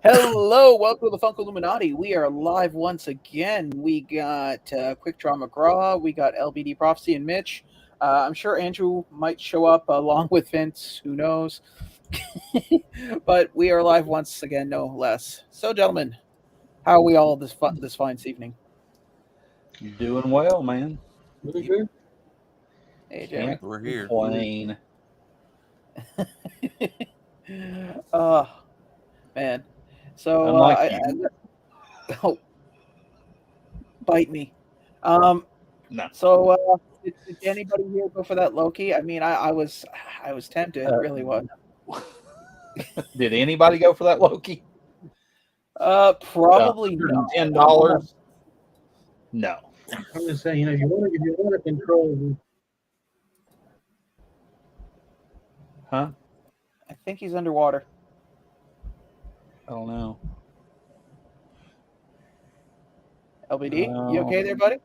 Hello, welcome to the Funko Illuminati. We are live once again. We got Quickdraw McGraw, we got LBDProphecy and Mitch. I'm sure Andrew might show up along with Vince, who knows. But we are live once again, no less. So, gentlemen, how are we all this fine evening? Doing well, man. Really good. Hey, Jeremy. We're here. Plain. Man. So, oh, bite me. No. So, did anybody here go for that Loki? I mean, I was tempted. It really was. Did anybody go for that Loki? Probably not. $10? No. I'm just saying, if you want to control. Huh? I think he's underwater. I don't know. LBD, you okay there, buddy?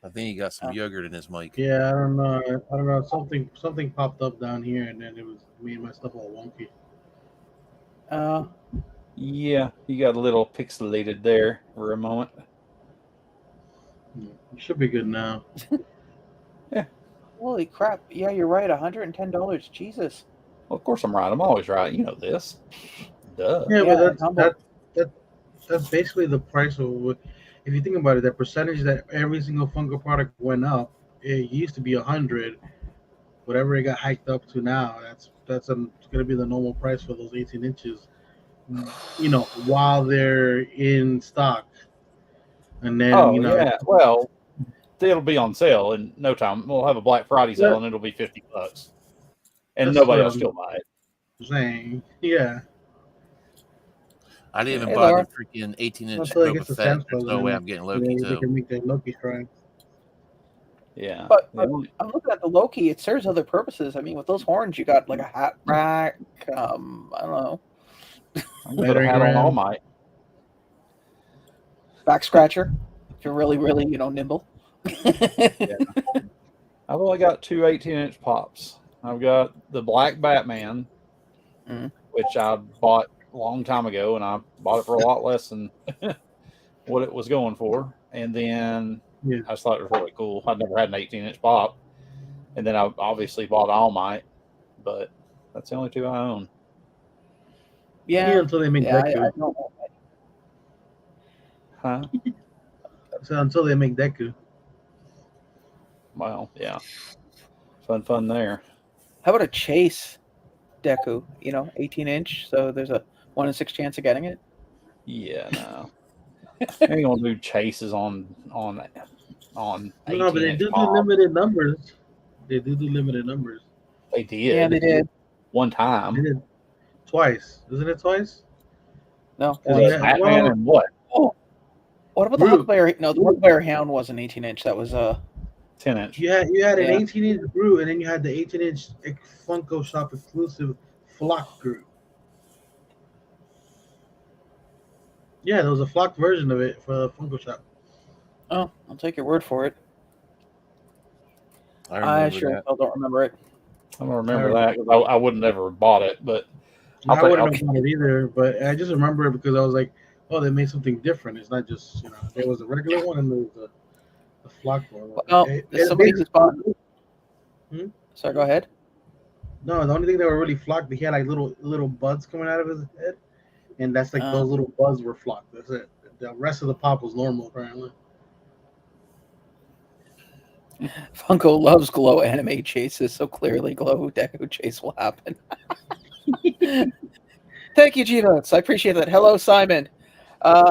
I think he got some yogurt in his mic. Yeah, I don't know. Something popped up down here, and then it was made my stuff all wonky. Yeah, you got a little pixelated there for a moment. It should be good now. Yeah. Holy crap! Yeah, you're right. $110. Jesus. Well, of course I'm right. I'm always right. You know this. Duh. Yeah, but that's basically the price of what. If you think about it, the percentage that every single Funko product went up, it used to be 100. Whatever it got hiked up to now, that's going to be the normal price for those 18 inches. While they're in stock, and then yeah. Well, it'll be on sale in no time. We'll have a Black Friday sale, and it'll be $50, and That's nobody what else I'm will buy it. Saying, yeah. I didn't even Hey, buy Laura. the freaking 18-inch Until it Boba gets to Fett. Sam's There's Club, no way I'm getting Loki They too. can make their Loki shrine. Yeah. But I'm looking at the Loki. It serves other purposes. I mean, with those horns, you got like a hat rack. I don't know. I'm going to put a hat on All Might. Back scratcher. If you're really, really, nimble. Yeah. I've only got two 18-inch pops. I've got the Black Batman, which I bought a long time ago, and I bought it for a lot less than what it was going for. And then I just thought it was really cool. I'd never had an 18-inch pop. And then I obviously bought All Might, but that's the only two I own. Yeah, until they make Deku. I don't know. Huh? So until they make Deku. Well, yeah. Fun there. How about a Chase Deku? 18-inch. So there's a 1 in 6 chance of getting it. Yeah, no. I ain't gonna do chases on. No, but they do limited numbers. They do limited numbers. They did. Yeah, they did. One time. They did twice. Isn't it twice? No. Batman and what? Oh, what about the Huckleberry? No, the Huckleberry Hound was an 18-inch. That was 10-inch. You had an 18-inch Groot, and then you had the 18-inch Funko Shop exclusive Flock Groot. Yeah, there was a flocked version of it for Funko Shop. Oh, I'll take your word for it. I sure don't remember it. I don't remember that because I wouldn't ever bought it, but I wouldn't have bought it either. But I just remember it because I was like, "Oh, they made something different. It's not just there was a regular one and there was a flock one." Well, somebody just bought. Sorry, go ahead. No, the only thing that were really flocked, he had like little buds coming out of his head, and that's like those little buds were flocked. That's it. The rest of the pop was normal, apparently. Funko loves glow anime chases, so clearly glow Deku chase will happen. Thank you, G-Votes. I appreciate that. Hello, Simon.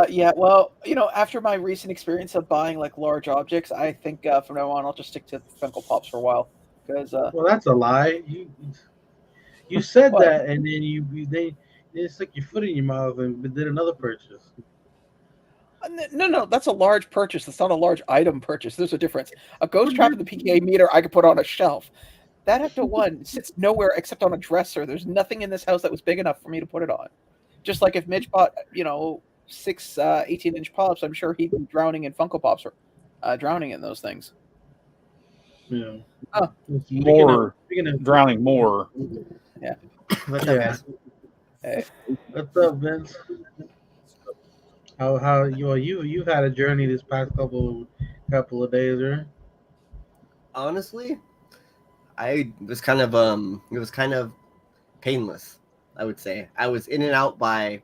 Yeah, well, after my recent experience of buying like large objects, I think from now on I'll just stick to Funko Pops for a while. Because well, that's a lie. You said that, and then you stuck your foot in your mouth and did another purchase. No, that's a large purchase. That's not a large item purchase. There's a difference. A ghost trap and the PKA meter I could put on a shelf. That Ecto 1 sits nowhere except on a dresser. There's nothing in this house that was big enough for me to put it on. Just like if Mitch bought, 6 18-inch pops, I'm sure he'd be drowning in Funko Pops or drowning in those things. Yeah. Oh. Drowning more. Yeah. What's up, guys? Hey. What's up, Vince? How you've had a journey this past couple of days, right? Honestly, I was kind of it was kind of painless, I would say. I was in and out by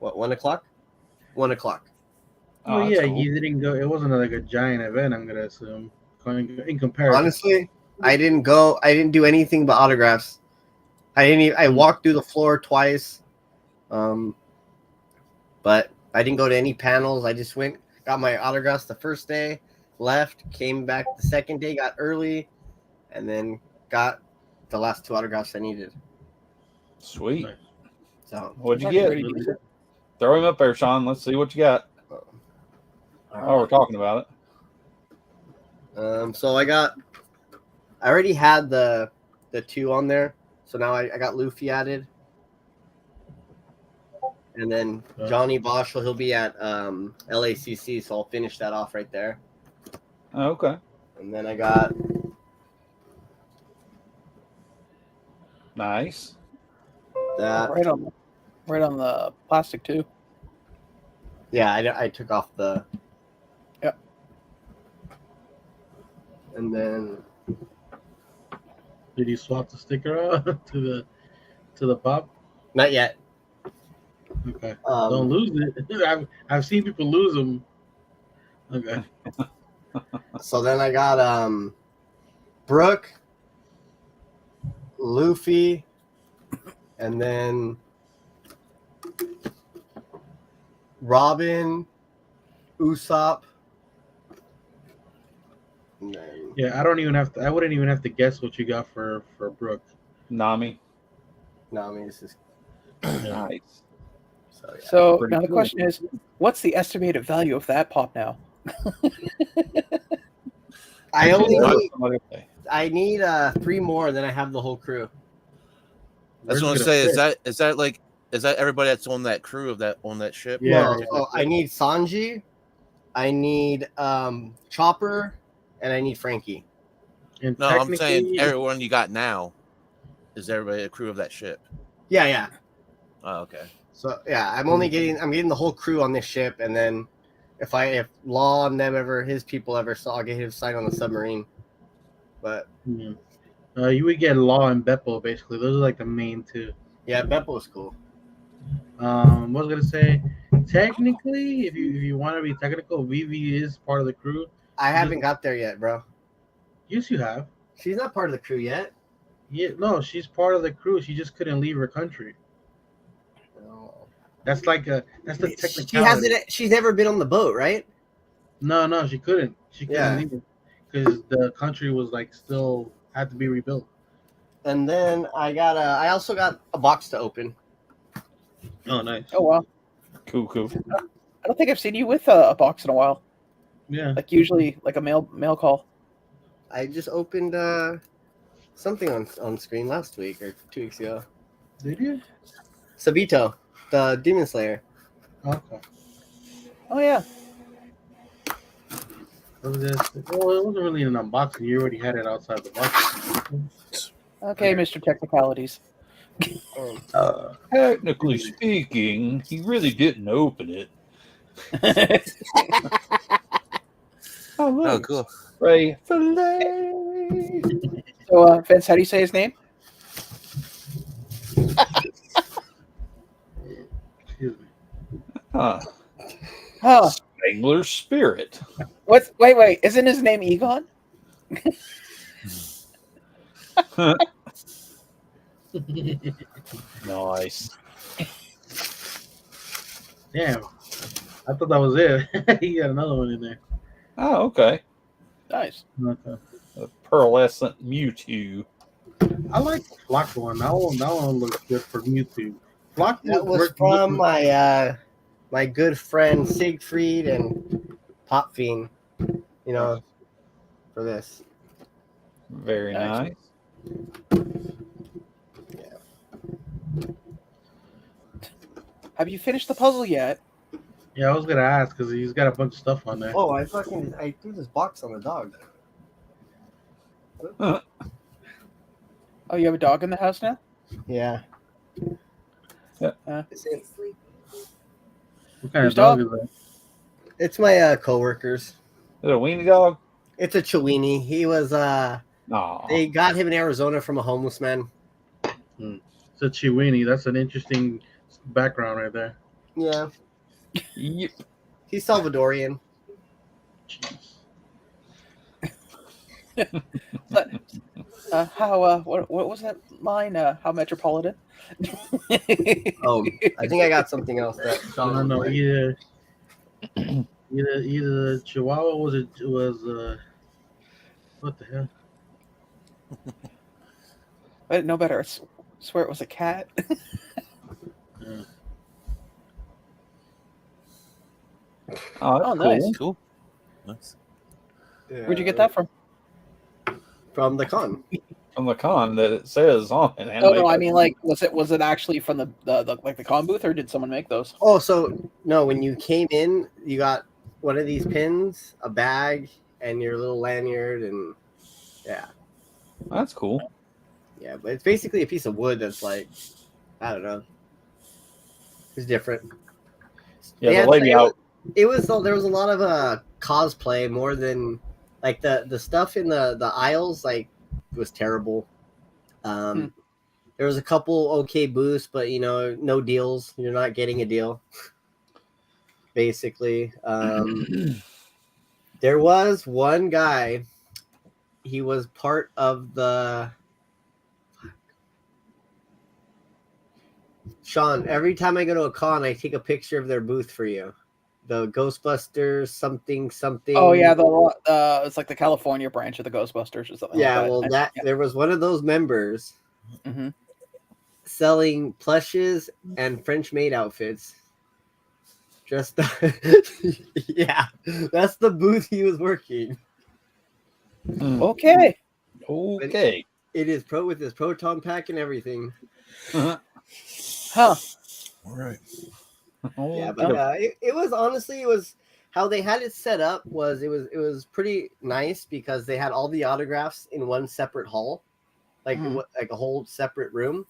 1 o'clock? 1 o'clock. Oh yeah, cool. You didn't go. It wasn't like a giant event, I'm gonna assume. In comparison, honestly, I didn't do anything but autographs. I walked through the floor twice, but I didn't go to any panels. I just went, got my autographs the first day, left, came back the second day, got early, and then got the last 2 autographs I needed. Sweet. So what'd you get? Throw him up there, Sean. Let's see what you got. We're talking about it. So I already had the 2 on there. So now I got Luffy added. And then Johnny Bosch, he'll be at LACC, so I'll finish that off right there. Oh, okay. And then I got... Nice. That. Right on the plastic, too. Yeah, I took off the... Yep. And then... Did you swap the sticker out to the pop? Not yet. Okay. Don't lose it. I've seen people lose them. Okay. So then I got Brooke, Luffy, and then Robin, Usopp. Yeah, I wouldn't even have to guess what you got for Brooke. Nami. This is nice. So now the question is, what's the estimated value of that pop now? I need 3 more, then I have the whole crew. That's what I say. Is that everybody that's on that crew on that ship? Yeah. No, I need Sanji, I need Chopper, and I need Frankie. And no, I'm saying everyone you got now is everybody a crew of that ship. Yeah. Oh, okay. So yeah, I'm getting the whole crew on this ship, and then if Law and them his people ever saw, I'll get him signed on the submarine. But you would get Law and Beppo basically. Those are like the main 2. Yeah, Beppo's cool. What was I gonna say? Technically, if you want to be technical, Vivi is part of the crew. I haven't got there yet, bro. Yes, you have. She's not part of the crew yet. Yeah, no, she's part of the crew. She just couldn't leave her country. That's the technicality. She's never been on the boat, right? No, she couldn't. She couldn't leave it because the country was still had to be rebuilt. And then I also got a box to open. Oh, nice. Oh wow. Cool. I don't think I've seen you with a box in a while. Yeah. Like usually, like a mail call. I just opened something on screen last week or 2 weeks ago. Did you? Sabito, the Demon Slayer. Okay. Oh yeah. Well, it wasn't really an unboxing. You already had it outside the box. Okay, Mr. Technicalities. Technically speaking, he really didn't open it. Oh, cool. Ray Filet. So, Vince, how do you say his name? Excuse me. Spangler Spirit. What's? Wait. Isn't his name Egon? Nice. Damn. I thought that was it. He got another one in there. Oh, okay. Nice. Okay. A pearlescent Mewtwo. I like the Flock one. That one looks good for Mewtwo. Flock that was from my my good friend Siegfried and Pop Fiend, you know, for this. Very Nice. nice. Have you finished the puzzle yet? Yeah, I was gonna ask because he's got a bunch of stuff on there. Oh, I threw this box on the dog. Oh, you have a dog in the house now? Yeah. What kind Whose of dog dog? is that? It's my coworkers. Is it a weenie dog? It's a Chiweenie. He was Aw. they got him in Arizona from a homeless man. It's a Chiweenie. That's an interesting background right there. Yeah. Yep. He's Salvadorian. Jeez. What was that line? How metropolitan? Oh, I think I got something else that Sean No, would like. either Chihuahua was what the hell? I didn't know better. I swear it was a cat. Yeah. Oh, that's Oh, cool. nice. Cool. Nice. Where'd you get that from? From the con. From the con that it says on it. Oh no, I mean, like, was it actually from the con booth, or did someone make those? Oh, so no, when you came in, you got one of these pins, a bag, and your little lanyard, and yeah. That's cool. Yeah, but it's basically a piece of wood that's like, I don't know. It's different. Yeah, the lady out. There was a lot of cosplay more than like the stuff in the aisles like was terrible. There was a couple okay booths, but no deals. You're not getting a deal. Basically, there was one guy. He was part of the. Sean, every time I go to a con, I take a picture of their booth for you. The Ghostbusters something. Oh yeah, it's like the California branch of the Ghostbusters or something. Yeah, like that. there was one of those members selling plushes and French maid outfits. Just yeah, that's the booth he was working. Okay. Okay. It is with his proton pack and everything. Huh. All right. Yeah, but it was honestly, it was how they had it set up was it was pretty nice because they had all the autographs in one separate hall, like a whole separate room.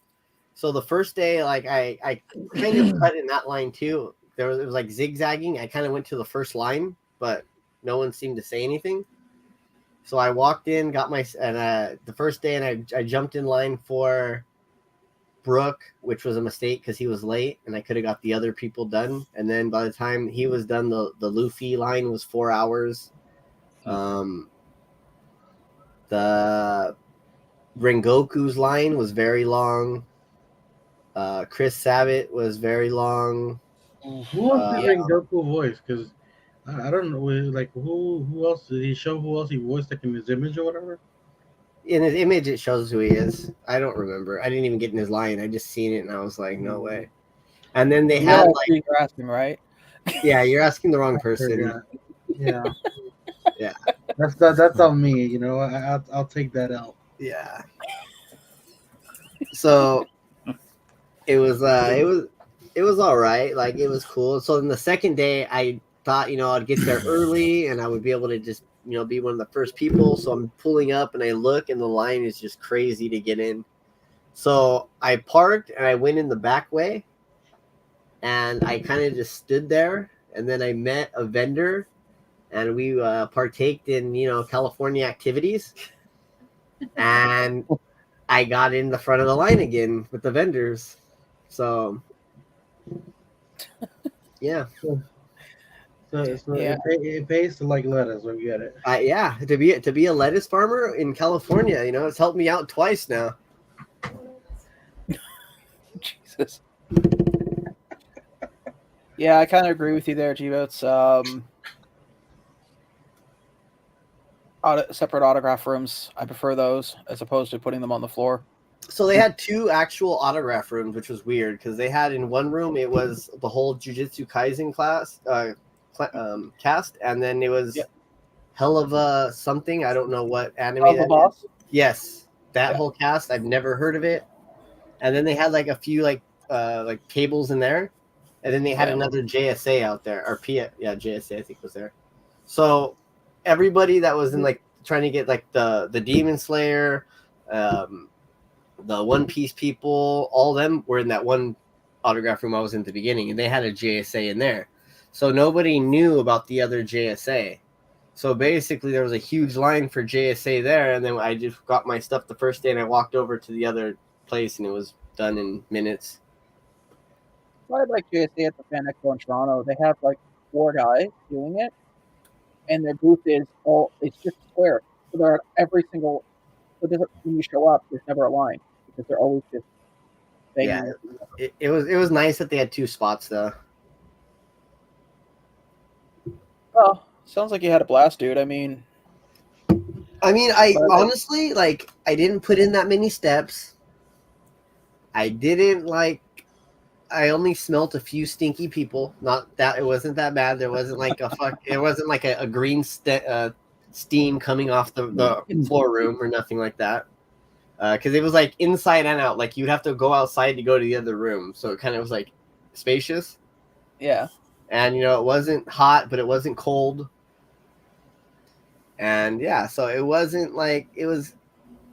So the first day, like I kind of cut in that line too. It was like zigzagging. I kind of went to the first line, but no one seemed to say anything. So I walked in, got the first day, and I jumped in line for Brooke, which was a mistake because he was late, and I could have got the other people done. And then by the time he was done, the Luffy line was 4 hours. The Rengoku's line was very long. Chris Sabat was very long. Who was the Rengoku voice? Because I don't know, like who else did he show? Who else he voiced, like in his image or whatever? In his image, it shows who he is. I don't remember. I didn't even get in his line. I just seen it, and I was like, no way. And then they had like, you're asking, right? Yeah, you're asking the wrong person. Yeah, yeah. That's on me. I'll take that out. Yeah. So it was all right. Like it was cool. So then the second day, I thought I'd get there early and I would be able to just be one of the first people. So I'm pulling up and I look and the line is just crazy to get in. So I parked and I went in the back way and I kind of just stood there. And then I met a vendor and we partaked in, California activities. And I got in the front of the line again with the vendors. So, yeah. So yeah. It pays to like lettuce. We get it. Yeah, to be a lettuce farmer in California, it's helped me out twice now. Jesus. Yeah, I kind of agree with you there, G-Boats. Separate autograph rooms. I prefer those as opposed to putting them on the floor. So they had 2 actual autograph rooms, which was weird because they had in one room it was the whole Jujutsu Kaisen cast, and then it was Hell of a something. I don't know what anime Of the that boss. is. Yes, that whole cast. I've never heard of it. And then they had like a few like tables in there, and then they had another JSA out there, or JSA I think was there. So everybody that was in like trying to get like the Demon Slayer, the One Piece people, all of them were in that one autograph room I was in at the beginning, and they had a JSA in there. So nobody knew about the other JSA. So basically there was a huge line for JSA there, and then I just got my stuff the first day and I walked over to the other place and it was done in minutes. I like JSA at the Fan Expo in Toronto. They have like 4 guys doing it, and their booth is it's just square. So they're at every single. So when you show up, there's never a line because they're always just. Yeah, it was nice that they had 2 spots though. Oh, sounds like you had a blast, dude. I mean, I honestly like I didn't put in that many steps. I didn't like. I only smelt a few stinky people. Not that it wasn't that bad. There wasn't like It wasn't like a green steam coming off the floor room or nothing like that. Because it was like inside and out. Like you'd have to go outside to go to the other room. So it kind of was like spacious. Yeah. And it wasn't hot, but it wasn't cold. And yeah, so it wasn't like it was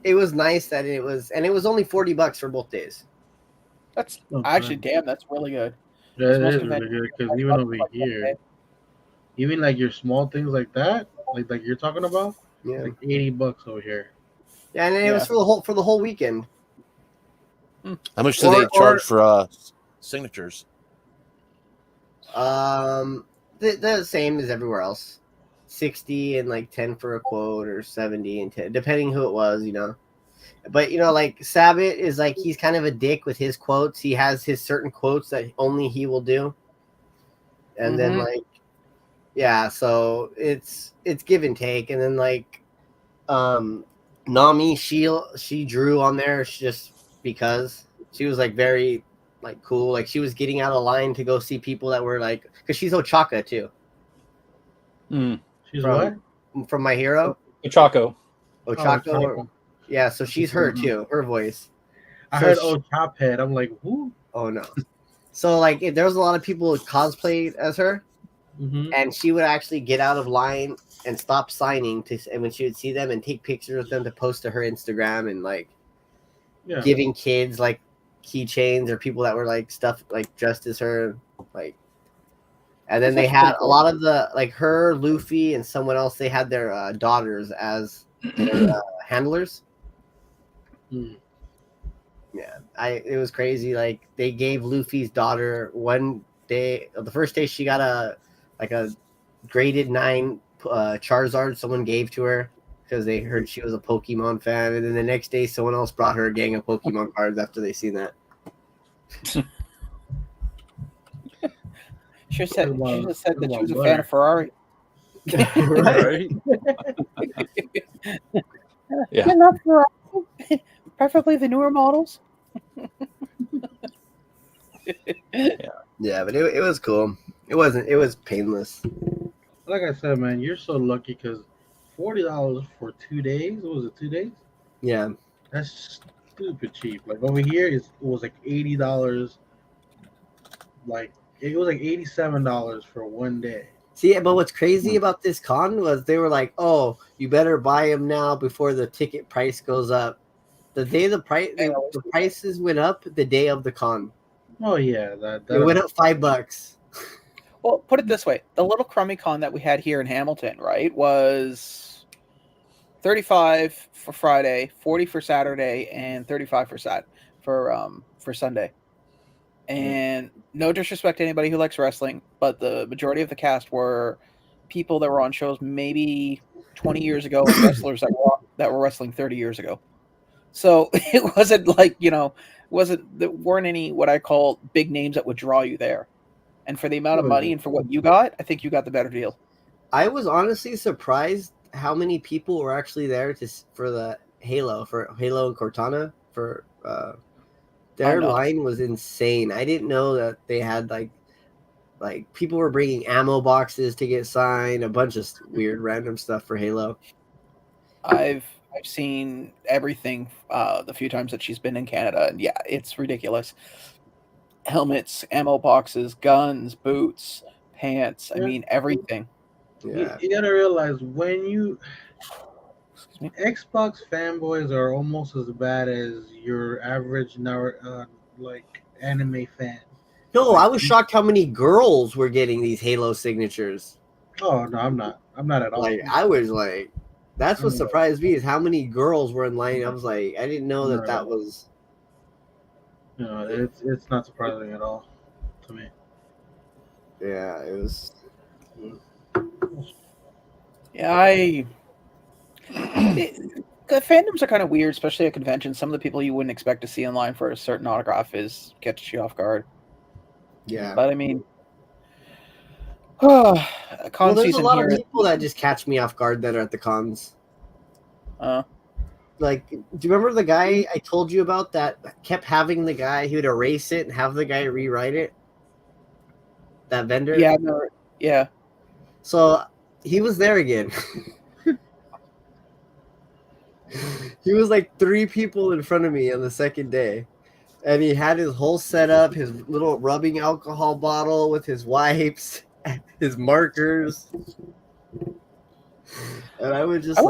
nice that it was, and it was only $40 for both days. That's actually damn. That's really good. That is really good because even over here, even like your small things like that, like you're talking about, it's like $80 over here. Yeah, and it was for the whole weekend. How much do they charge for signatures? The same as everywhere else. 60 and like 10 for a quote, or 70 and 10, depending who it was, But like Sabbath is like he's kind of a dick with his quotes. He has his certain quotes that only he will do. And then like so it's give and take. And then like Nami, she drew on there just because she was like very like cool. Like she was getting out of line to go see people that were like, because she's Ochaka too. She's what? From My Hero? Ochako. Yeah, so she's her too, her voice. I heard Chophead. I'm like, who? Oh no. So like there was a lot of people who cosplayed as her, and she would actually get out of line and stop signing and when she would see them and take pictures of them to post to her Instagram, and like giving kids like keychains or people that were like stuff like dressed as her, like. And then they had a lot of the like her, Luffy, and someone else. They had their daughters as their handlers. Yeah, it was crazy. Like they gave Luffy's daughter one day. The first day she got a graded 9 Charizard. Someone gave to her because they heard she was a Pokemon fan. And then the next day, someone else brought her a gang of Pokemon cards after they seen that. She just said that she was a fan of Ferrari. Right? Yeah. Not Ferrari. Preferably the newer models. Yeah, but it was cool. It was painless. Like I said, man, you're so lucky because $40 for 2 days. What was it, 2 days? Yeah. That's stupid cheap. Like over here, it was like $80. Like it was like $87 for 1 day. See, but what's crazy about this con was they were like, "Oh, you better buy them now before the ticket price goes up." The day the prices went up, the day of the con. Oh yeah, that it went up $5. Well, put it this way: the little crummy con that we had here in Hamilton, right, was $35 for Friday, $40 for Saturday, and $35 for Sunday. And no disrespect to anybody who likes wrestling, but the majority of the cast were people that were on shows maybe 20 years ago and wrestlers that were wrestling 30 years ago. So it wasn't like, there weren't any what I call big names that would draw you there. And for the amount of money and for what you got, I think you got the better deal. I was honestly surprised how many people were actually there for the Halo and Cortana for Their line was insane. I didn't know that they had like people were bringing ammo boxes to get signed, a bunch of weird random stuff for Halo. I've seen everything the few times that she's been in Canada, and yeah, it's ridiculous. Helmets, ammo boxes, guns, boots, pants. I mean, everything. Yeah. You gotta realize when you Xbox fanboys are almost as bad as your average like anime fan. No, I was shocked how many girls were getting these Halo signatures. Oh no, I'm not at all. Like I was like, that's what surprised me is how many girls were in line. I was like, I didn't know that was. No, it's not surprising at all to me. Yeah, it was. Yeah, fandoms are kind of weird, especially at conventions. Some of the people you wouldn't expect to see in line for a certain autograph catch you off guard. Yeah, but I mean, well, there's a lot of people that just catch me off guard that are at the cons. Like, do you remember the guy I told you about that kept having the guy, he would erase it and have the guy rewrite it? That vendor? Yeah, yeah. So he was there again. He was like 3 people in front of me on the second day. And he had his whole setup, his little rubbing alcohol bottle with his wipes, his markers. And I was just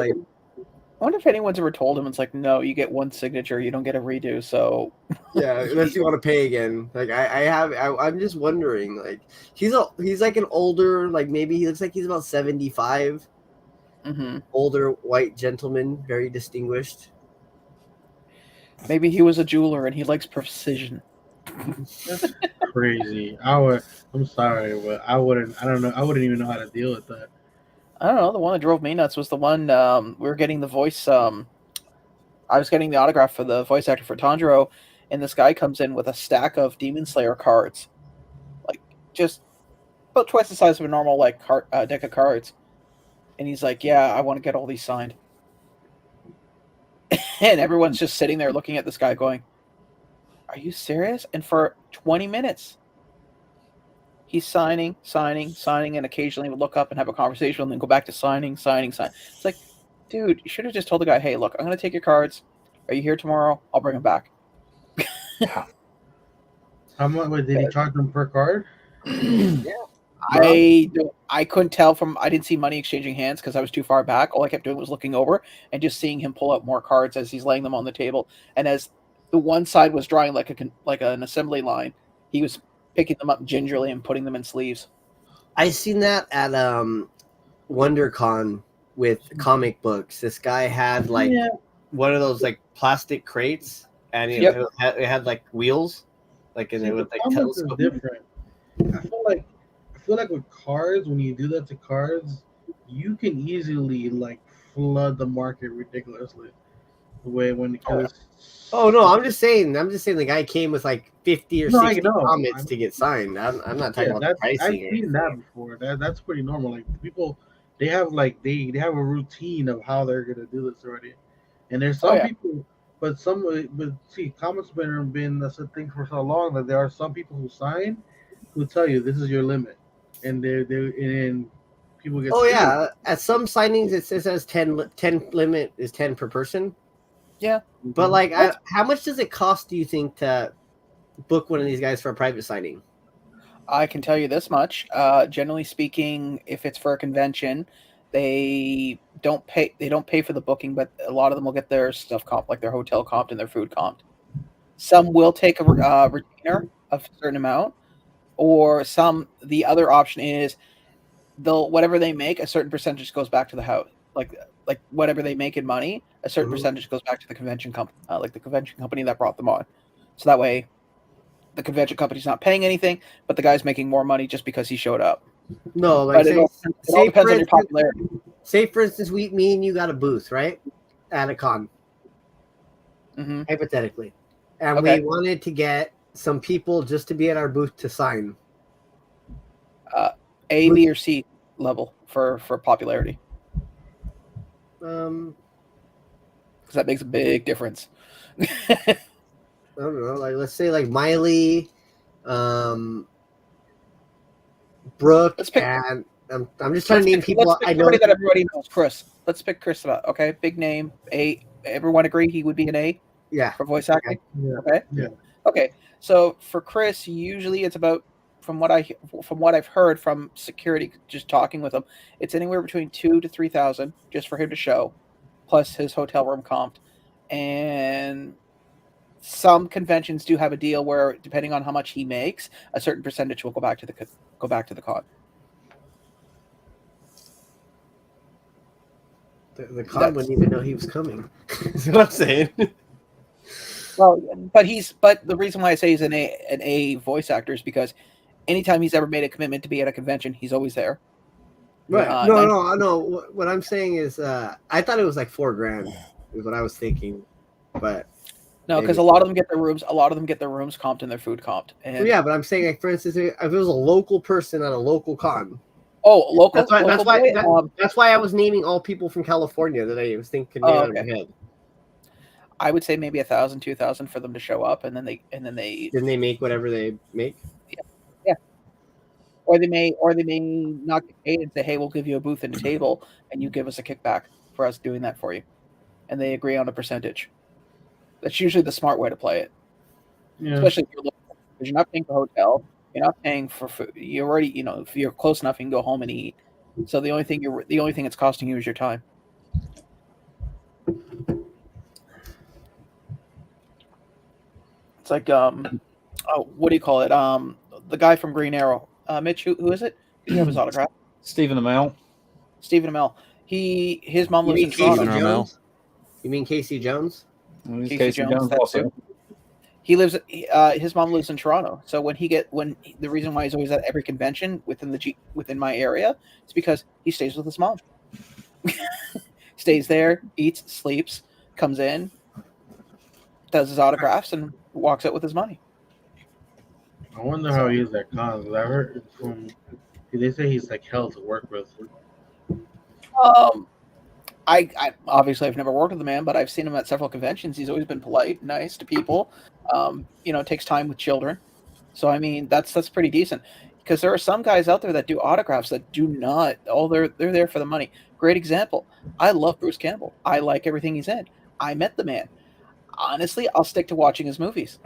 I wonder if anyone's ever told him it's like, no, you get one signature, you don't get a redo. So yeah, unless you want to pay again. Like I'm just wondering. Like he's like an older, like maybe he looks like he's about 75. Mm-hmm. Older white gentleman, very distinguished. Maybe he was a jeweler and he likes precision. That's crazy. I'm sorry, but I wouldn't even know how to deal with that. I don't know. The one that drove me nuts was the one we were getting the voice. I was getting the autograph for the voice actor for Tanjiro, and this guy comes in with a stack of Demon Slayer cards, like just about twice the size of a normal deck of cards. And he's like, "Yeah, I want to get all these signed." And everyone's just sitting there looking at this guy, going, "Are you serious?" And for 20 minutes. He's signing, and occasionally would look up and have a conversation and then go back to signing. It's like, dude, you should have just told the guy, hey, look, I'm going to take your cards. Are you here tomorrow? I'll bring them back. How much did he charge them per card? Yeah. I couldn't tell I didn't see money exchanging hands because I was too far back. All I kept doing was looking over and just seeing him pull out more cards as he's laying them on the table. And as the one side was drawing like an assembly line, he was picking them up gingerly and putting them in sleeves. I seen that at WonderCon with comic books. This guy had one of those like plastic crates, and it had like wheels, like and it was like telescope. Different. I feel like with cards, when you do that to cards, you can easily like flood the market ridiculously. The way when it goes. Oh no, I'm just saying the guy came with like 50 or 60 comments to get signed. I'm not talking about the pricing. I've seen that before. That's pretty normal. Like people, they have they have a routine of how they're gonna do this already. And there's some people, but see, comments been that's a thing for so long that there are some people who sign who tell you this is your limit, and and people get. Oh yeah, at some signings it says 10 limit is 10 per person. Yeah, but like, how much does it cost? Do you think to book one of these guys for a private signing? I can tell you this much. Generally speaking, if it's for a convention, they don't pay. They don't pay for the booking, but a lot of them will get their stuff comped, like their hotel comped and their food comped. Some will take a retainer of a certain amount, or the other option is whatever they make, a certain percentage goes back to the house. Like whatever they make in money, a certain percentage goes back to the convention company, like the convention company that brought them on. So that way, the convention company's not paying anything, but the guy's making more money just because he showed up. No, like it all depends on your popularity. Say, for instance, me and you got a booth, right, at a con, hypothetically, and we wanted to get some people just to be at our booth to sign. A, B, or C level for popularity. Because that makes a big difference. I don't know, like let's say like Miley, Brooke, Let's pick- and I'm just trying to name people Let's pick I know. somebody that everybody knows. Chris. Let's pick Chris about. Okay, big name. A. Everyone agree he would be an A Yeah. for voice acting. Yeah. Okay. Yeah. Okay. So for Chris, usually it's about from what I've heard from security, just talking with him, it's anywhere between 2,000 to 3,000 just for him to show, plus his hotel room comped, and some conventions do have a deal where depending on how much he makes, a certain percentage will go back to the con. The con wouldn't even know he was coming. That's what I'm saying. Well, but the reason why I say he's an A voice actor is because anytime he's ever made a commitment to be at a convention, he's always there. Right. No. What I'm saying is, I thought it was like $4,000 is what I was thinking, but no, because a lot of them get their rooms. A lot of them get their rooms comped and their food comped. And well, yeah, but I'm saying, like, for instance, if it was a local person at a local con. Oh, local. That's why I was naming all people from California that I was thinking out of my head. I would say maybe 1,000, 2,000 for them to show up, and then they make whatever they make. Yeah. Or they may not get paid and say, "Hey, we'll give you a booth and a table, and you give us a kickback for us doing that for you," and they agree on a percentage. That's usually the smart way to play it, especially if you're local, because you're not paying for hotel, you're not paying for food. You already, if you're close enough, you can go home and eat. So the only thing it's costing you is your time. It's like what do you call it? The guy from Green Arrow, Mitch. Who is it? Do you have his autograph? Stephen Amell. Stephen Amell. His mom lives in Toronto. You mean Casey Jones? Casey Jones also. He lives. His mom lives in Toronto. So the reason why he's always at every convention within my area is because he stays with his mom. Stays there, eats, sleeps, comes in, does his autographs, and walks out with his money. I wonder how he is at cons. I heard they say he's like hell to work with. I obviously I've never worked with the man, but I've seen him at several conventions. He's always been polite, nice to people. Takes time with children. So I mean, that's pretty decent. Because there are some guys out there that do autographs that do not. They're there for the money. Great example. I love Bruce Campbell. I like everything he's in. I met the man. Honestly, I'll stick to watching his movies.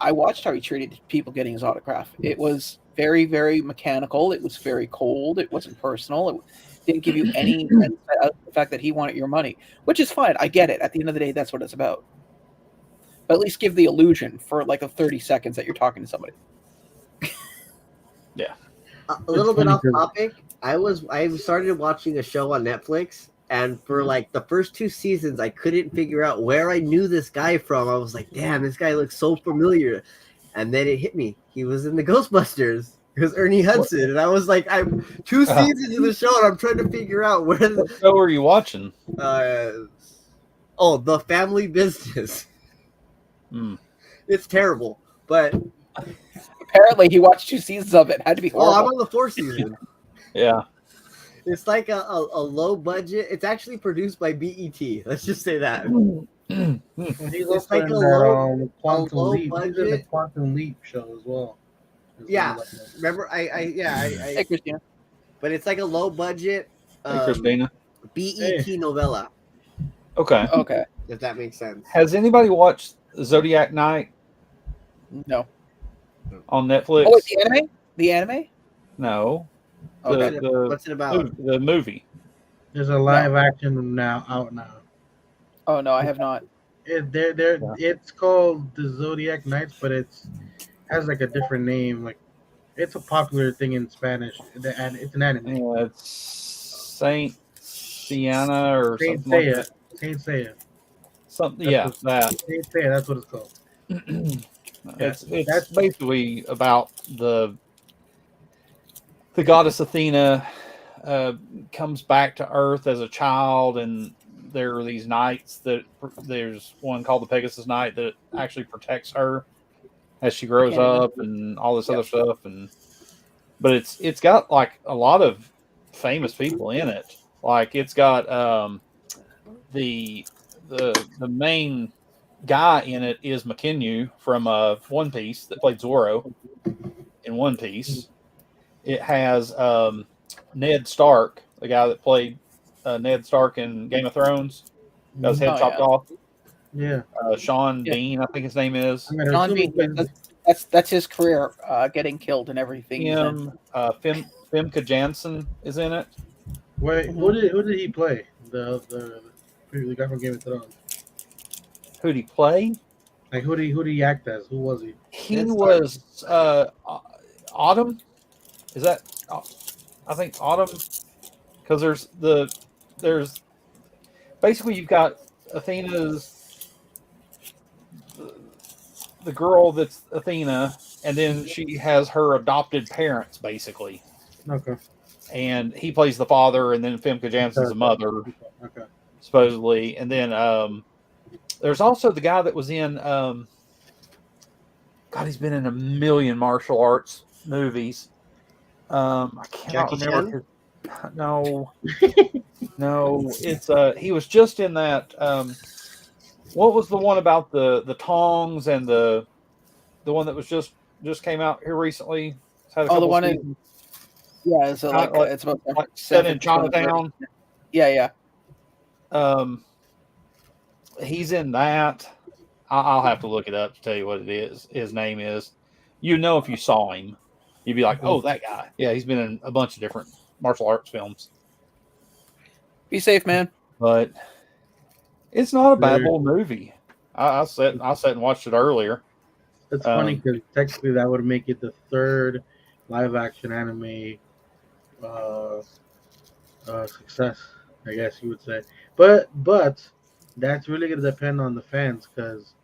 I watched how he treated people getting his autograph. It was very, very mechanical. It was very cold. It wasn't personal. It didn't give you any insight out of the fact that he wanted your money, which is fine. I get it. At the end of the day, that's what it's about. But at least give the illusion for like 30 seconds that you're talking to somebody. Yeah. A little bit off topic. I started watching a show on Netflix, and for like the first 2 seasons, I couldn't figure out where I knew this guy from. I was like, damn, this guy looks so familiar. And then it hit me. He was in the Ghostbusters. It was Ernie Hudson. And I was like, I'm 2 seasons of the show, and I'm trying to figure out where What show are you watching? The Family Business. It's terrible, but apparently he watched 2 seasons of it. Had to be horrible. Oh, I'm on the 4th season. Yeah. It's like a low budget. It's actually produced by BET. Let's just say that. It's like a low budget. He's in the Quantum Leap show as well. Yeah, remember Hey, Christina. But it's like a low budget. Hey, Christina. BET novella. Okay. If that makes sense. Has anybody watched Zodiac Night? No. On Netflix? Oh, it's the anime? The anime? No. Okay. What's it about? The movie. There's a live action out now. Oh no, I have not. It's called the Zodiac Nights, but it has like a different name. Like it's a popular thing in Spanish. It's an anime. Yeah, it's Saint Sienna or Saint something Seiya. like that. Saint Seiya. Something. Saint Seiya. That's what it's called. It's basically about the goddess Athena comes back to Earth as a child, and there are these knights there's one called the Pegasus Knight that actually protects her as she grows up and all this other stuff. But it's got like a lot of famous people in it. Like it's got the main guy in it is Mitchin from One Piece that played Zoro in One Piece. It has Ned Stark, the guy that played Ned Stark in Game of Thrones, got his head chopped off. Yeah. Sean Bean, I think his name is. I mean, Sean Bean, that's his career, getting killed and everything. Femke Janssen is in it. Wait, who did he play? The guy from Game of Thrones. Who did he play? Like who did he act as? Who was he? He was Autumn. Is that? I think Autumn. Because there's basically you've got Athena's the girl that's Athena, and then she has her adopted parents basically. Okay. And he plays the father, and then Femke Janssen's the mother. Okay. Supposedly, and then there's also the guy that was in God, he's been in a million martial arts movies. I cannot remember. No, it's he was just in that. What was the one about the tongs and the one that was just came out here recently? The one in it's about like set in Chinatown. Yeah. He's in that. I'll have to look it up to tell you what it is. His name is. You know, if you saw him, you'd be like, "Oh, that guy." Yeah, he's been in a bunch of different martial arts films. Be safe, man. But it's not a bad little movie. I sat and watched it earlier. It's funny because technically that would make it the third live action anime success, I guess you would say. But that's really gonna depend on the fans, because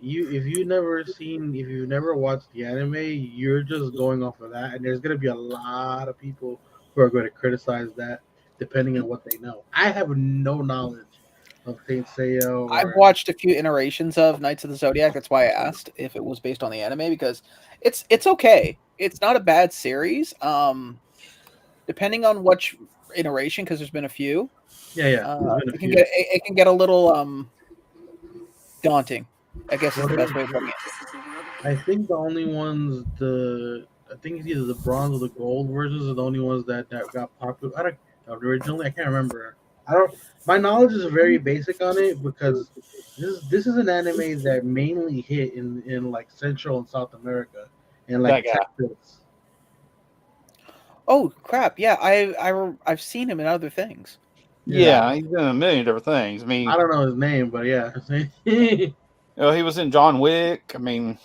if you've never watched the anime, you're just going off of that, and there's gonna be a lot of people who are going to criticize that depending on what they know. I have no knowledge of Saint Seiya. I've watched a few iterations of Knights of the Zodiac. That's why I asked if it was based on the anime, because it's okay. It's not a bad series. Depending on which iteration, because there's been a few. It can get a little daunting, I guess is the best way of putting it. I think the only ones I think it's either the bronze or the gold versions are the only ones that got popular. Originally, I can't remember. My knowledge is very basic on it, because this is an anime that mainly hit in like Central and South America and like Texas. Oh crap! Yeah, I've seen him in other things. Yeah, he's in a million different things. I mean, I don't know his name, but yeah. He was in John Wick. I mean,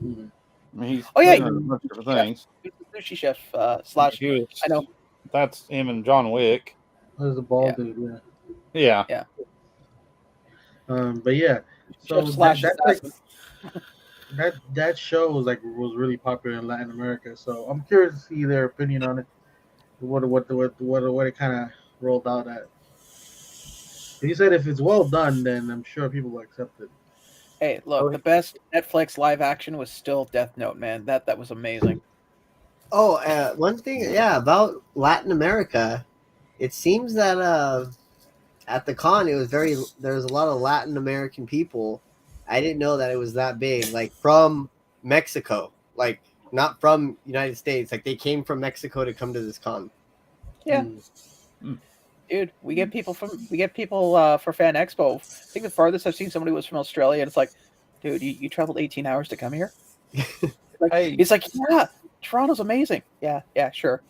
he's in a bunch of different things. He's a sushi chef slash. I know. That's him in John Wick. There's a bald dude. Yeah. But yeah, so that show was really popular in Latin America. So I'm curious to see their opinion on it. What it kind of rolled out at. He said if it's well done, then I'm sure people will accept it. Hey, look, the best Netflix live action was still Death Note, man. That was amazing. Oh, one thing, about Latin America, it seems that at the con there was a lot of Latin American people. I didn't know that it was that big, like from Mexico, like not from United States. Like they came from Mexico to come to this con. Yeah. Dude, we get people for Fan Expo. I think the farthest I've seen somebody was from Australia, and it's like, dude, you traveled 18 hours to come here? He's like, yeah, Toronto's amazing. Yeah, sure.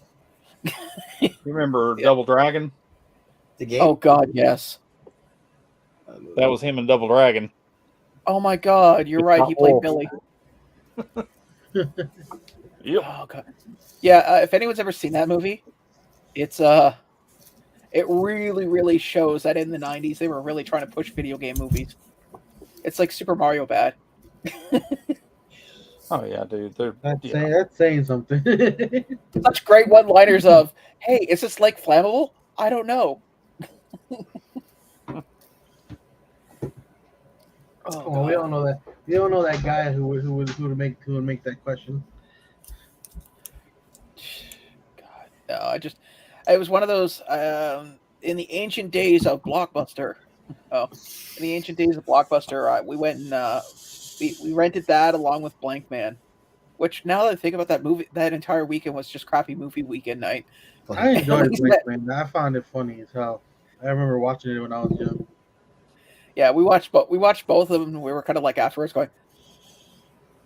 You remember Double Dragon? The game? Oh God, yes. That was him in Double Dragon. Oh my God, you're right. He played Billy. Yep. Oh God. Yeah, if anyone's ever seen that movie, it's it really, really shows that in the 90s they were really trying to push video game movies. It's like Super Mario bad. Oh yeah, dude. That's saying something. Such great one-liners of, "Hey, is this like flammable? I don't know." We don't know that. We don't know that guy who would make that question. God, no, it was one of those in the ancient days of Blockbuster. Oh, in the ancient days of Blockbuster, we went and we rented that along with Blank Man. Which now that I think about that movie, that entire weekend was just crappy movie weekend night. I enjoyed least Blink, that- man. I found it funny as hell. I remember watching it when I was young. Yeah, we watched both of them. And we were kind of like afterwards going,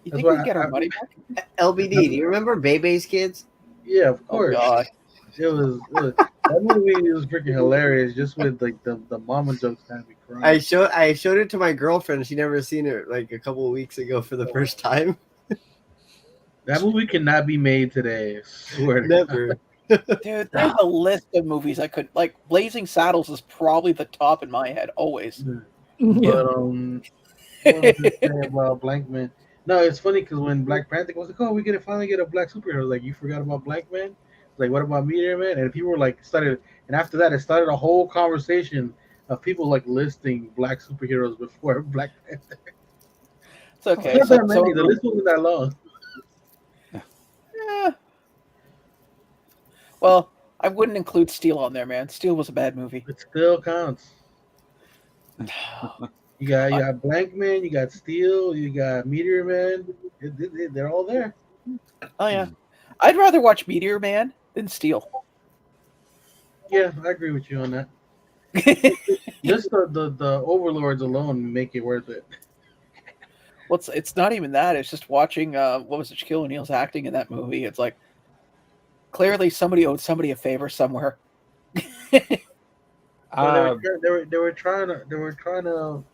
"You That's think we why can get our money back?" LBD, do you remember Bebe's Kids? Yeah, of Oh course. god, It was that movie was freaking hilarious. Just with like the mama jokes had me crying. I showed it to my girlfriend. She never seen it like a couple of weeks ago for the first time. That movie cannot be made today. I swear. to God. Never. dude, there's a list of movies I could like. Blazing Saddles is probably the top in my head always. But Yeah. what was I saying about Blank Man? No, it's funny because when Black Panther was like, "Oh, we gonna finally get a black superhero," like, you forgot about Blank Man. Like, what about Meteor Man? And people were like, started, and after that, it started a whole conversation of people like listing black superheroes before Black Panther. It's okay. Not So, that many. The list wasn't that long. yeah. Well, I wouldn't include Steel on there, man. Steel was a bad movie. It still counts. You got Blank Man, you got Steel, you got Meteor Man. They're all there. Oh yeah, I'd rather watch Meteor Man than Steel. Yeah, I agree with you on that. Just the overlords alone make it worth it. Well, it's not even that. It's just watching what was it, Shaquille O'Neal's acting in that movie. It's like clearly somebody owed somebody a favor somewhere. Well, they were trying to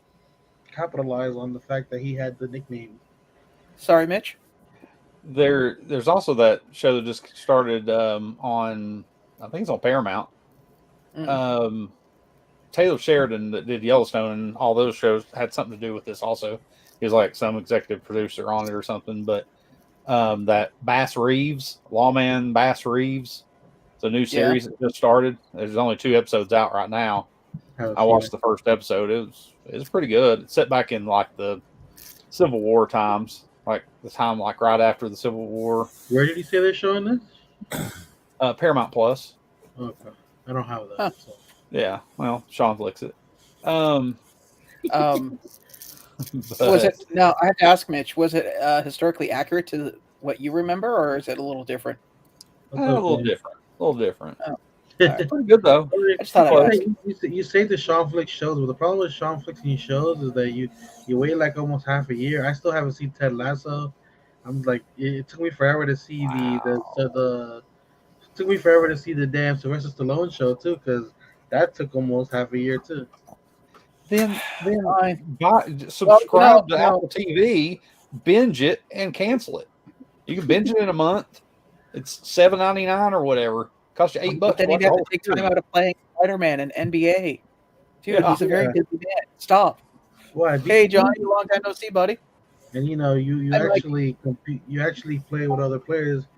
capitalize on the fact that he had the nickname. Sorry, Mitch. There's also that show that just started on, I think it's on Paramount. Taylor Sheridan that did Yellowstone and all those shows had something to do with this also. He was like some executive producer on it or something. But that Bass Reeves, Lawman Bass Reeves, it's a new series that just started. There's only 2 episodes out right now. I watched the first episode. It was pretty good. It's set back in like the Civil War times, like the time like right after the Civil War. Where did he say they're showing this? Paramount Plus. Okay, I don't have that. Huh. So. Yeah, well, Sean flicks it. Was it? No, I have to ask Mitch. Was it historically accurate to what you remember, or is it a little different? A little different. A little different. Oh. Pretty good though. I just thought I'd ask. You say the Sean Flick shows, but the problem with Sean Flick's new shows is that you wait like almost half a year. I still haven't seen Ted Lasso. I'm like, it took me forever to see it took me forever to see the damn Sylvester Stallone show too, because that took almost half a year too. Then subscribe to Apple TV, binge it, and cancel it. You can binge it in a month. It's $7.99 or whatever. Cost you $8. But then he'd have to take time out of playing Spider-Man and NBA. Dude, he's a very busy man. Stop. What? Hey, Johnny, long time no see, buddy. And you actually compete. You actually play with other players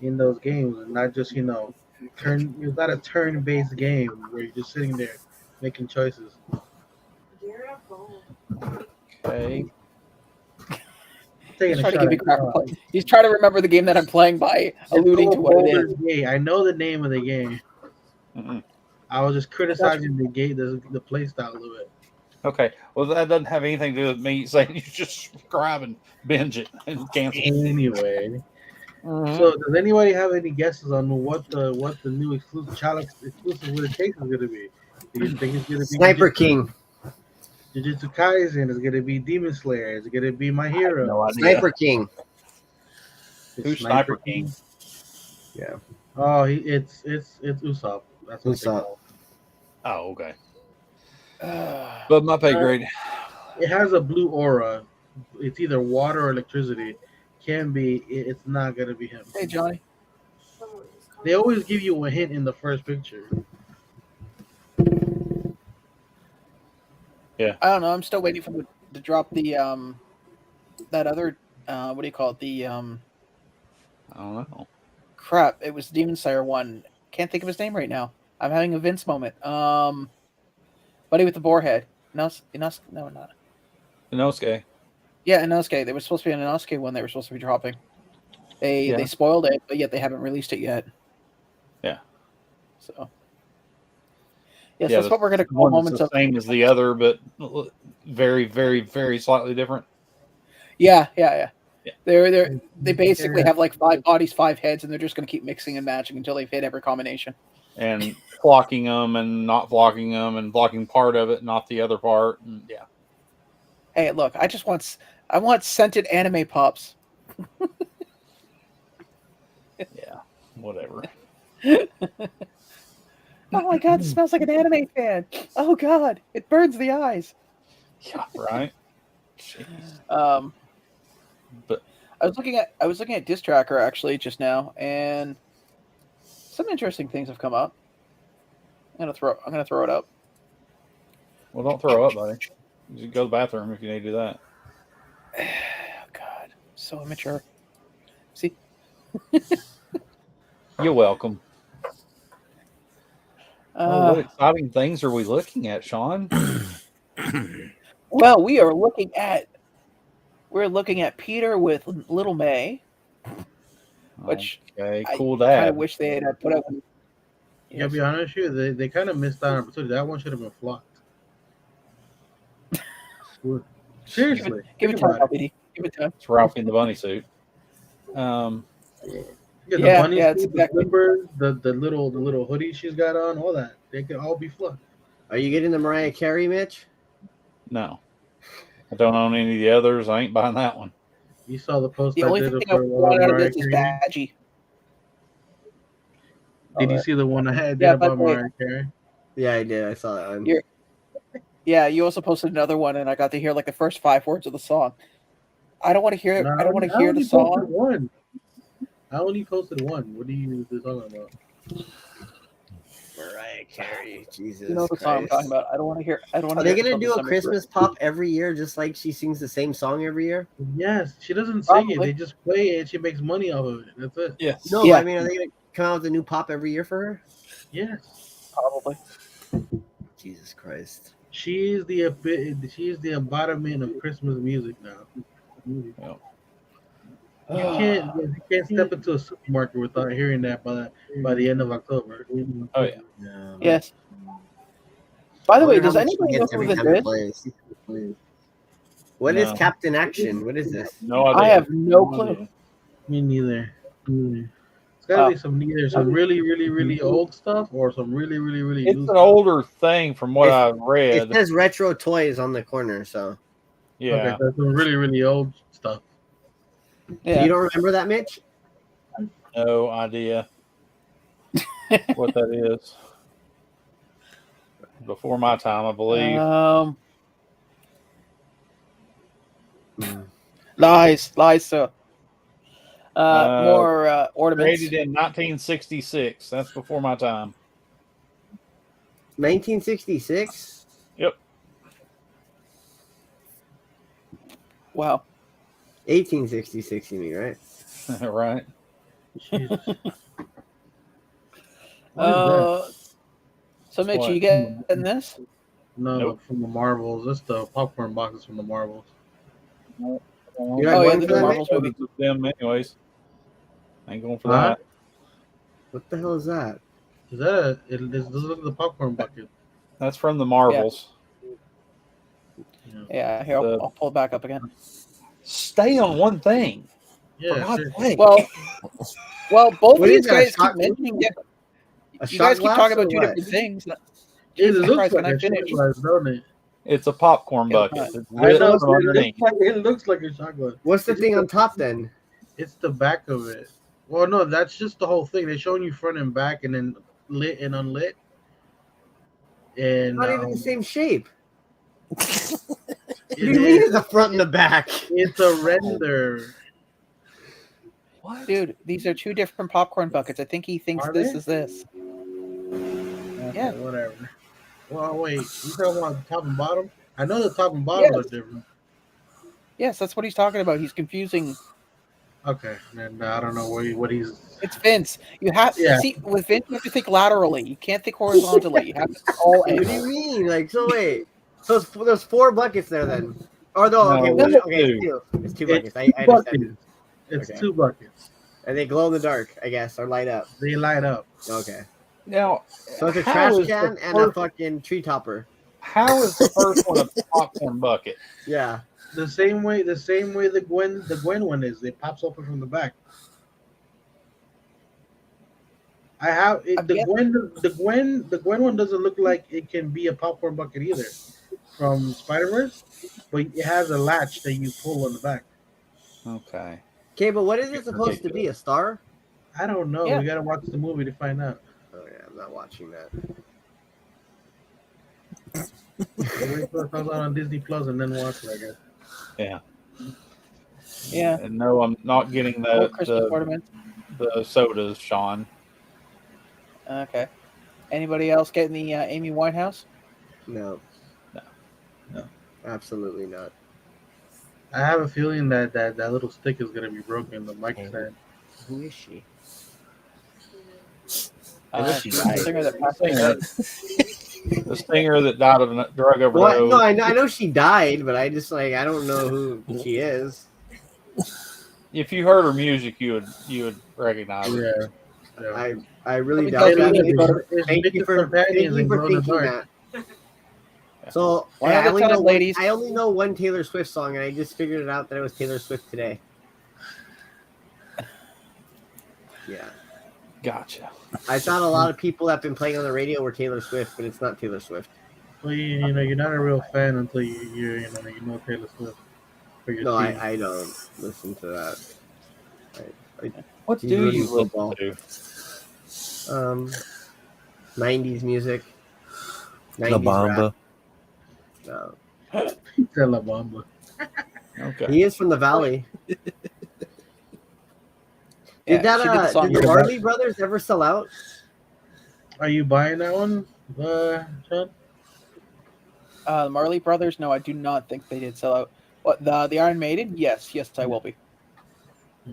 in those games, and not just turn. It's not a turn-based game where you're just sitting there making choices. Okay. He's trying to remember the game that I'm playing by alluding to what it is. Gay. I know the name of the game. Mm-hmm. I was just criticizing the game, the play style a little bit. Okay. Well, that doesn't have anything to do with me saying you just subscribe and binge it and cancel it. Anyway. So, does anybody have any guesses on what the new exclusive with the case is going to be? Do you think it's going to be Sniper King? Jujutsu Kaisen is going to be Demon Slayer. Is it going to be My Hero? No idea. Sniper King. Who's Sniper King? Yeah. Oh, it's Usopp. That's what Usopp. Oh, okay. But my pay grade. It has a blue aura. It's either water or electricity. Can be. It's not going to be him. Hey, Johnny. They always give you a hint in the first picture. Yeah. I don't know. I'm still waiting for them to drop the that other what do you call it? The I don't know. crap. It was Demon Slayer one. Can't think of his name right now. I'm having a Vince moment. Buddy with the boar head. No, not. Inosuke. Yeah, Inosuke. There was supposed to be an Inosuke one they were supposed to be dropping. They spoiled it, but yet they haven't released it yet. Yeah. So Yes, Yeah, that's what we're going to call one that's moments the of. same as the other, but very, very, very slightly different. Yeah. Yeah. They basically Yeah. have like 5 bodies, 5 heads, and they're just going to keep mixing and matching until they've hit every combination. And flocking them and not flocking them and flocking part of it, not the other part. And yeah. Hey, look, I want scented anime pops. Yeah. Whatever. Oh my god, it smells like an anime fan. Oh god, it burns the eyes. Yeah. Right. Jeez. But I was looking at Disc Tracker actually just now, and some interesting things have come up. I'm gonna throw it up. well, don't throw up, buddy. You go to the bathroom if you need to do that. Oh god, so immature. See, You're welcome. What exciting things are we looking at, Sean? well, we're looking at Peter with Little May, which Okay, I cool kind dad. of wish they had put out. Yeah, to be honest with you, they kind of missed out on opportunity. That one should have been flocked. Seriously, Give it think time, about it. LBD. Give it time. It's Ralphie in the bunny suit. Yeah, the Yeah, bunny yeah, it's suit, exactly- the slippers, the little hoodie she's got on, all that. They could all be flocked. Are you getting the Mariah Carey, Mitch? No. I don't own any of the others. I ain't buying that one. You saw the post The I only did thing I for want out of Mariah this is Carey. Badgie. Did you see the one I had Yeah, did by about the way- Mariah Carey? Yeah, I did. I saw that one. Yeah, you also posted another one, and I got to hear like the first 5 words of the song. I don't want to hear. No, I don't want to I hear only the posted song. one. I only posted one. What are you talking about? Mariah Carey, Jesus You know the song I'm Christ. talking about. I don't want to hear. I don't want Are to. they gonna do a Christmas pop every year, just like she sings the same song every year? Yes, she doesn't sing it. Probably. They just play it and she makes money off of it. That's it. Yes. No, Yeah. I mean, are they gonna come out with a new pop every year for her? Yes. Probably. Jesus Christ. She is the embodiment of Christmas music now. You can't step into a supermarket without hearing that by the end of October. Oh yeah. No. Yes. By the I way, wonder does how much anybody she know gets who every this time it is? plays? What is No. Captain Action? What is this? No idea. I have no clue. Me neither. It's gotta be some either some really, really, really old stuff or some really, really, really It's new an stuff. older thing from what I've It read. says retro toys on the corner, so Yeah. Okay, so some really, really old stuff. Yeah. you don't remember that, Mitch? No idea what that is. Before my time, I believe. Lies, sir. More ornaments. Created in 1966. That's before my time. 1966? Yep. Wow. 1866, you mean, right? Right. Jesus. What is that? So Mitch, What? you getting this? No, Nope. from the Marvels. That's the popcorn boxes from the Marvels. You're Oh, not yeah, going the for that, Marvels Mitch? movie. Them anyways. Ain't going for Huh? that. What the hell is that? Is that this looks like the popcorn bucket? That's from the Marvels. Yeah, here I'll pull it back up again. Stay on one thing. For Yeah, God's sure. sake. Well, both What these is that, guys shot- keep mentioning it. A You shot guys keep glass talking or about 2 what? different things. It Jesus looks Christ, like can I a shot finish? glass, don't it? It's a popcorn Yeah, bucket. It's I lit know. from underneath. It looks like a shot glass. What's the It's thing just on top then? It's the back of it. Well, no, that's just the whole thing. They're showing you front and back, and then lit and unlit. And Not even the same shape. it What do you mean is- the front and the back? It's a render. What? Dude, these are 2 different popcorn buckets. I think he thinks Are this they? is this. Okay, Yeah. whatever. Well, wait. You talking about the top and bottom? I know the top and bottom Yes. are different. Yes, that's what he's talking about. He's confusing. Okay, and I don't know what he's. It's Vince. You have Yeah. see with Vince. You have to think laterally. You can't think horizontally. You have to think all What do you angles. mean? Like, so wait. So there's 4 buckets there then. Or no, okay, No, one, it's okay, two. it's 2. It's 2 It's buckets. I two understand. buckets. It's Okay. 2 buckets. And they glow in the dark, I guess, or light up. They light up. Okay. Now, So it's a how trash is the can and a first- fucking tree topper. How is the first one a popcorn bucket? Yeah. The same way the Gwen one is. It pops open from the back. I have it, the Gwen one doesn't look like it can be a popcorn bucket either from Spider-Verse, but it has a latch that you pull on the back. Okay. Okay, but what is it supposed to be? A star? I don't know. Yeah. We gotta watch the movie to find out. Oh yeah, I'm not watching that. Wait till it comes out on Disney Plus and then watch it, I guess. Yeah. Yeah. And no, I'm not getting Or Christmas ornaments. the sodas, Sean. Okay. Anybody else getting the Amy Winehouse? No. No. Absolutely not. I have a feeling that little stick is gonna be broken. The mic stand. Who is she? She's the singer that passed away. The singer that died of a drug overdose. Well, no, I know she died, but I don't know who she is. If you heard her music, you would recognize her. Yeah. I really Let me doubt tell that. you, It's Thank you Mitch's for companions in Glow in the thinking Dark. that. So One yeah, at a time, ladies. I only know one Taylor Swift song, and I just figured it out that it was Taylor Swift today. Yeah, Gotcha. I thought a lot of people that have been playing on the radio were Taylor Swift, but it's not Taylor Swift. Well, you know, you're not a real fan until you know Taylor Swift. For your No, team. I don't listen to that. What He's do rooting you listen football. to? 90s music. La 90s Bamba. rap. No. Tell La Bamba. Okay. He is from the Valley. Yeah, Did she did the song. did the Marley Brothers ever sell out? Are you buying that one, Sean? The Marley Brothers? No, I do not think they did sell out. What, the Iron Maiden? Yes, I will be.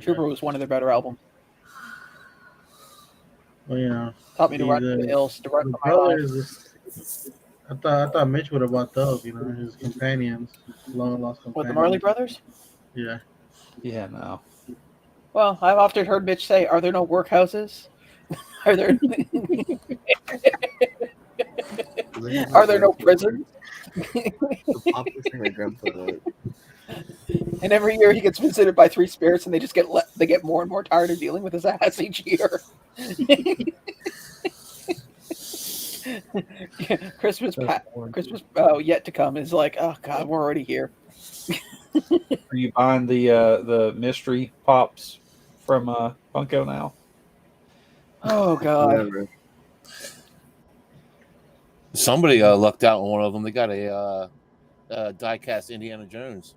Trooper was one of their better albums. Well, you know, Taught me to run for the hills, to run the for my life. brothers. I thought Mitch would have bought those. You know, his companions, long lost companions. What, the Marley Brothers? Yeah. Yeah, no. Well, I've often heard Mitch say, "Are there no workhouses? Are there no prisons?" And every year he gets visited by three spirits, and they just get more and more tired of dealing with his ass each year. Christmas yet to come is like, oh god, we're already here. Are you buying the mystery pops from Funko now? Oh god. Never. Somebody lucked out on one of them. They got a die-cast Indiana Jones.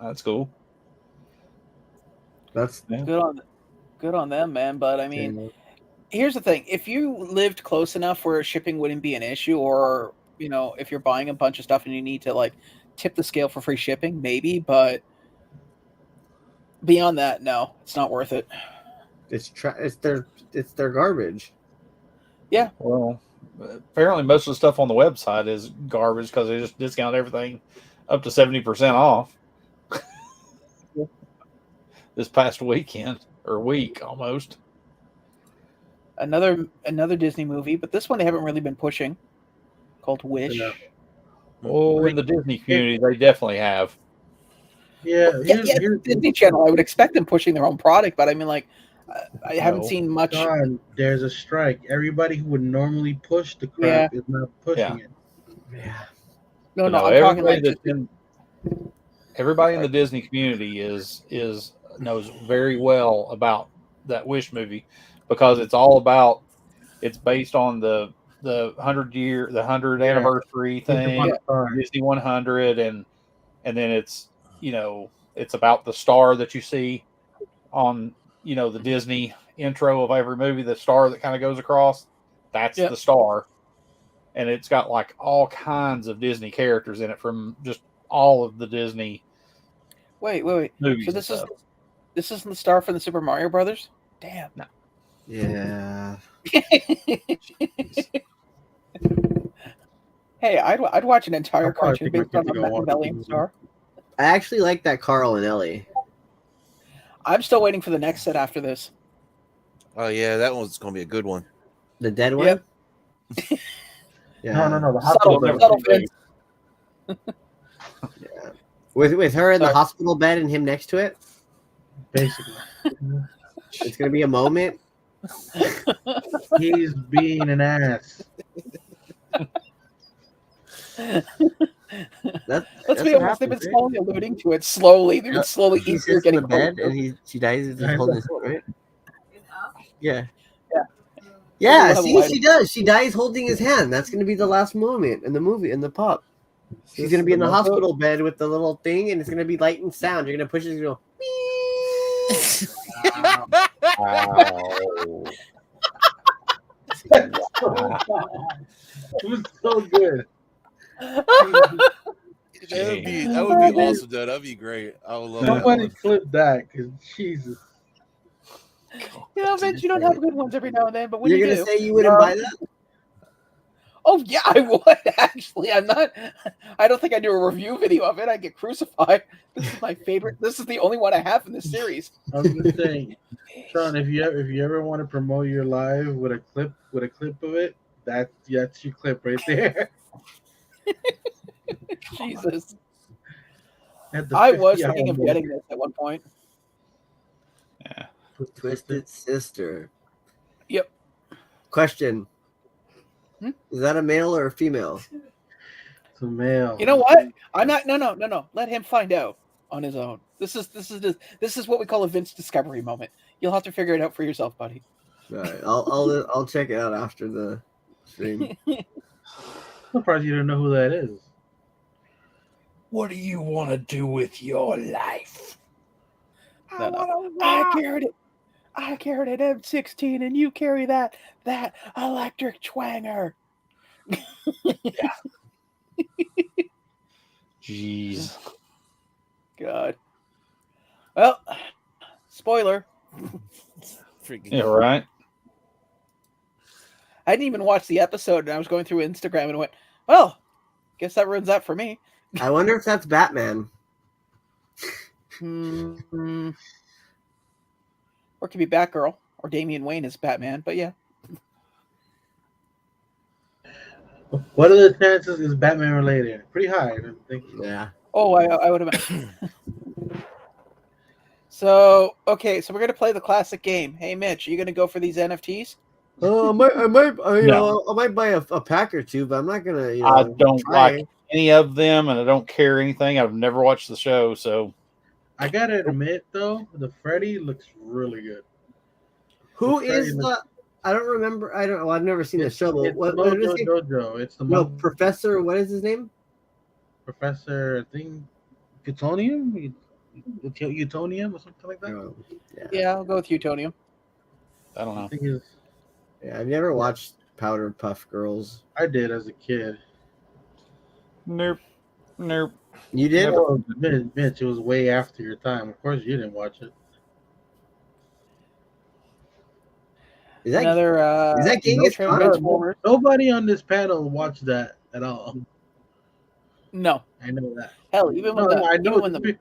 That's cool. That's Good on them, man. But I mean, here's the thing: if you lived close enough where shipping wouldn't be an issue, or you know, if you're buying a bunch of stuff and you need to like tip the scale for free shipping, maybe. But beyond that, no, it's not worth it. it's their garbage. Yeah. Well, apparently most of the stuff on the website is garbage because they just discount everything up to 70% off. This past weekend or week almost. Another Disney movie, but this one they haven't really been pushing, called Wish. Yeah. Oh, in the Disney community, they definitely have. Yeah. Here's Disney Channel. I would expect them pushing their own product, but I mean, like, I haven't seen much. God, there's a strike. Everybody who would normally push the crap is not pushing it. Yeah. No, I'm talking like everybody in the Disney community knows very well about that Wish movie because it's all about. It's based on the 100 anniversary thing, Disney 100, and then it's it's about the star that you see on the Disney intro of every movie, the star that kind of goes across. That's the star, and it's got like all kinds of Disney characters in it from just all of the Disney. Wait. Movies. So this isn't the star from the Super Mario Brothers? Damn. No. Yeah. Hey, I'd watch an entire cartoon based on the Machiavellian star. I actually like that Carl and Ellie. I'm still waiting for the next set after this. Oh yeah, that one's gonna be a good one. The dead one? Yep. Yeah. No. The Subtle, hospital bed. subtle Vince. Yeah. With her in the Sorry. hospital bed and him next to it, Basically, it's gonna be a moment. he's being an ass. Let's be what honest, they've been happens, right? slowly alluding to it. Slowly, they've been slowly He easier sits in getting the bed closer. and she dies as he's I holding know. his hand, right? Yeah. Yeah. Yeah, We'll have see, light- she does. She dies holding his hand. That's gonna be the last moment in the movie, in the pop. She's gonna be in the hospital bed with the little thing, and it's gonna be light and sound. You're gonna push it and go. Wow. It was so good. That would be awesome, dude. That'd be great. I would love that Somebody one. clip that, because Jesus. You know, Vince, you don't have good ones every now and then, but when You're you gonna do, say you wouldn't buy that? oh yeah, I would actually. I'm not. I don't think I do a review video of it. I get crucified. This is my favorite. This is the only one I have in this series. I'm just saying, Sean, if you ever want to promote your live with a clip of it, that's your clip right there. Jesus, At the I was 50-hour thinking of mark. getting this at one point. Yeah. Twisted Sister. Yep. Question. Hmm? Is that a male or a female? It's a male. You know what? I'm not. No. Let him find out on his own. This is what we call a Vince discovery moment. You'll have to figure it out for yourself, buddy. All right, I'll check it out after the stream. I'm surprised you don't know who that is. What do you want to do with your life? No. I carried an M16, and you carry that electric twanger. Jeez. God. Well, spoiler. Freaking Yeah, right. I didn't even watch the episode, and I was going through Instagram and went, well, guess that ruins that for me. I wonder if that's Batman. Or it could be Batgirl, or Damian Wayne as Batman, but yeah. What are the chances is Batman related? Pretty high, I think. Yeah. Oh, I would have. So we're gonna play the classic game. Hey, Mitch, are you gonna go for these NFTs? I might buy a pack or two, but I'm not gonna. I don't try. like any of them, and I don't care anything. I've never watched the show, so I gotta admit though, the Freddy looks really good. Who The is Freddy the? I don't remember. I don't. Well, I've never seen the show. But It's what Mojo is it? Dojo. It's the No, Mojo Professor. What is his name? Professor, I think, Utonium or something like that. Oh, Yeah, I'll go with Utonium. I don't I know. think it's, yeah. I've never watched Powder Puff Girls. I did as a kid. Nope. You did? Oh, Mitch, it was way after your time. Of course, you didn't watch it. Is that Another is that Genghis Train Khan? Transformers. Nobody on this panel watched that at all. No, I know that. hell, even when No, I know. even when the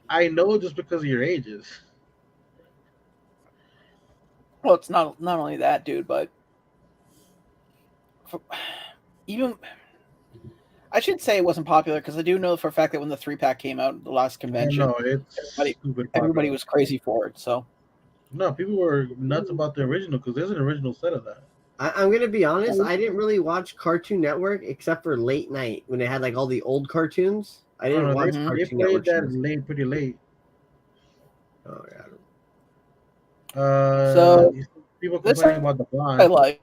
I know just because of your ages. well, it's not only that, dude, but even I should say it wasn't popular because I do know for a fact that when the 3-pack came out at the last convention, No, it's everybody- stupid. everybody popular. was crazy for it. So No, people were nuts about the original because there's an original set of that. I'm gonna be honest. I didn't really watch Cartoon Network except for late night when they had like all the old cartoons. I didn't No, watch they Cartoon played Network. that shows. pretty late. Oh yeah. So, people this complaining about the I blonde. like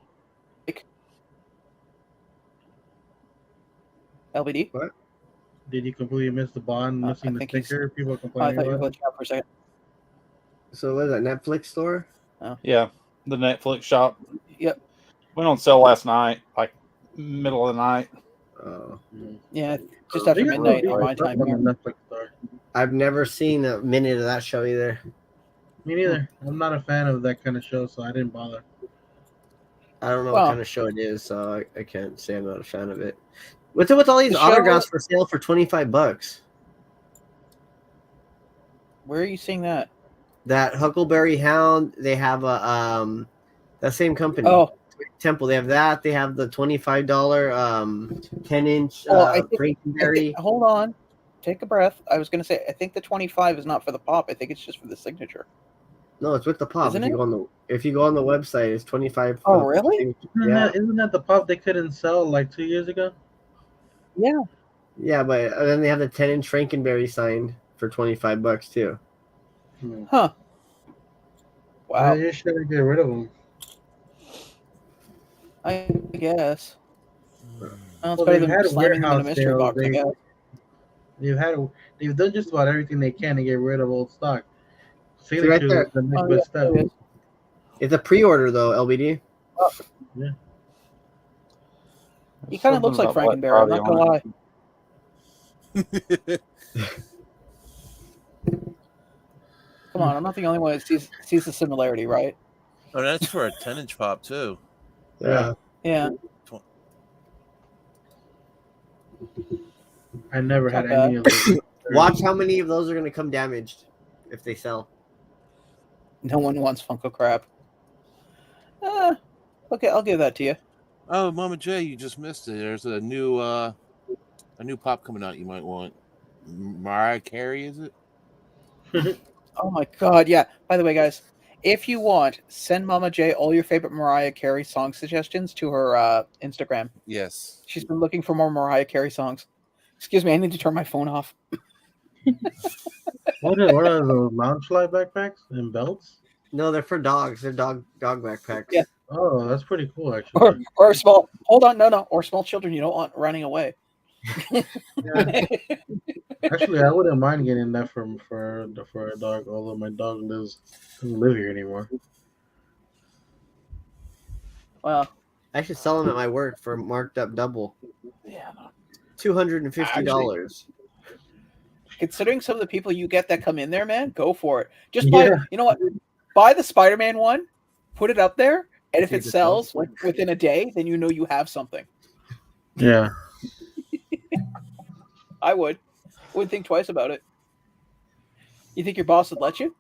LBD. Did you completely miss the Bond missing I the think he's- sticker? People are Oh, I complaining thought you were about. glitching out for a second. So what is that Netflix store? Yeah, the Netflix shop Yep. went on sale last night, like middle of the night. Oh, Yeah, just They after got midnight no on my deals time on here. the Netflix store. I've never seen a minute of that show either. Me neither. I'm not a fan of that kind of show, so I didn't bother. I don't know Well- what kind of show it is, so I can't say I'm not a fan of it. What's it with all these The show- autographs for sale for $25? Where are you seeing that? That Huckleberry Hound, they have a that same company. Oh, Temple. They have that. They have the $25 10-inch I think, Frankenberry. hold on, take a breath. I was going to say, I think the 25 is not for the pop. I think it's just for the signature. No, it's with the pop. Isn't if you go on the website, it's 25. Oh, really? Isn't that the pop they couldn't sell like 2 years ago? Yeah. Yeah, but then they have the 10-inch Frankenberry signed for $25 too. Huh. Wow. They just should get rid of them. I guess. Well, it's Well, better they've than had slamming them in a warehouse mystery sales. box, I guess. They've done just about everything they can to get rid of old stock. See right there. The next best step. It's a pre-order though, LBD. Yeah. He kind of looks like Frankenberry. I'm not gonna lie. Come on, I'm not the only one that sees the similarity, right? Oh, that's for a 10-inch pop too. Yeah. Yeah. I never had any of those. Watch how many of those are going to come damaged if they sell. No one wants Funko crap. Okay, I'll give that to you. Oh, Mama J, you just missed it. There's a new pop coming out. You might want Mariah Carey. Is it? Oh my God, yeah. By the way, guys, if you want, send Mama J all your favorite Mariah Carey song suggestions to her Instagram. Yes. She's been looking for more Mariah Carey songs. Excuse me, I need to turn my phone off. What are those Loungefly backpacks and belts? No, they're for dogs. They're dog backpacks. Yeah. Oh, that's pretty cool, actually. Or small. Hold on, no. Or small children you don't want running away. Yeah. Actually, I wouldn't mind getting that for a dog, although my dog doesn't live here anymore. Well, I should sell them at my work for marked up double. Yeah. $250. Considering some of the people you get that come in there, man, go for it. Just buy, you know what? Buy the Spider-Man one, put it up there, and if it sells like within a day, then you know you have something. Yeah. I would. Wouldn't think twice about it. You think your boss would let you?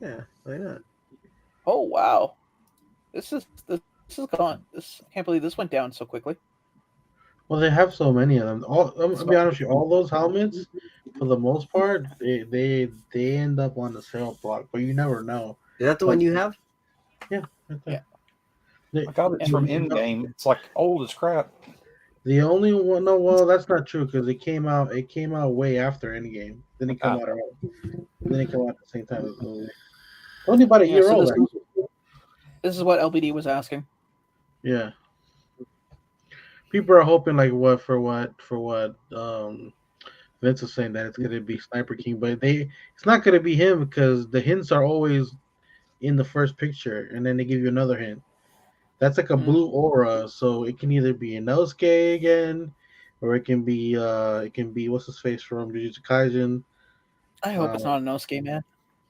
Yeah, why not? Oh wow. This is gone. I can't believe this went down so quickly. Well, they have so many of them. I'll be honest with you, all those helmets, for the most part, they end up on the sale block, but you never know. Is that the one you have? Yeah. Right there. I got it from Endgame. It's like old as crap. The only one, no, well, that's not true because it came out way after Endgame. Then it came out at the same time as the movie. Only about a year old. This is what LBD was asking. Yeah. People are hoping like what Vince was saying that it's gonna be Sniper King, but it's not gonna be him because the hints are always in the first picture and then they give you another hint. That's like a blue aura, so it can either be Inosuke again, or it can be what's his face from Jujutsu Kaisen. I hope it's not Inosuke, man.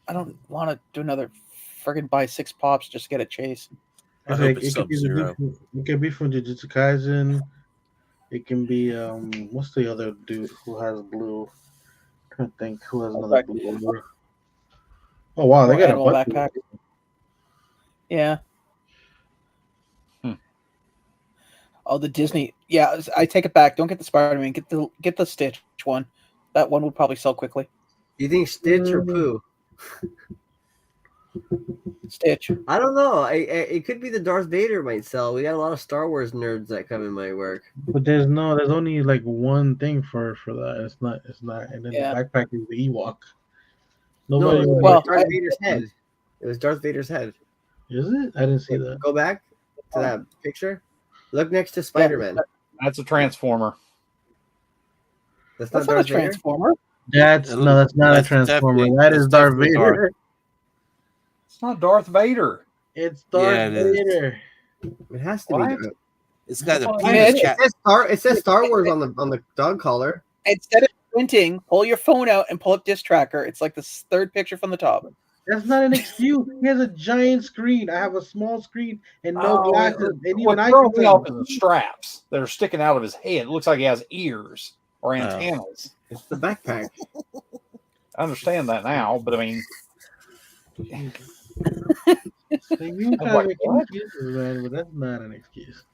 I don't want to do another friggin' buy 6 pops just to get a chase. I hope it's Sub-Zero. It could be from Jujutsu Kaisen. It can be what's the other dude who has blue? I'm trying to think who has another blue aura. Oh wow, they got a backpack. Yeah. Oh, the Disney. Yeah, I take it back. Don't get the Spider-Man. Get the Stitch one. That one would probably sell quickly. You think Stitch or Pooh? Stitch. I don't know. It could be the Darth Vader might sell. We got a lot of Star Wars nerds that come in my work. But there's only like one thing for that. It's not. And then the backpack is the Ewok. Nobody. No, well, Darth Vader's head. It was Darth Vader's head. Is it? I didn't see that. Go back to that picture. Look next to Spider-Man. That's a Transformer. That's not a Transformer. That's not a Transformer. That is Darth Vader. It's not Darth Vader. It's Darth Vader. It has to be. It's got a it says Star Wars on the dog collar. Instead of squinting, pull your phone out and pull up Disc Tracker. It's like the third picture from the top. That's not an excuse. He has a giant screen. I have a small screen and no glasses. And even I can tell the straps that are sticking out of his head. It looks like he has ears or antennas. It's the backpack. I understand that now, but I mean, So you I'm have like, making what? excuses, man, but that's not an excuse.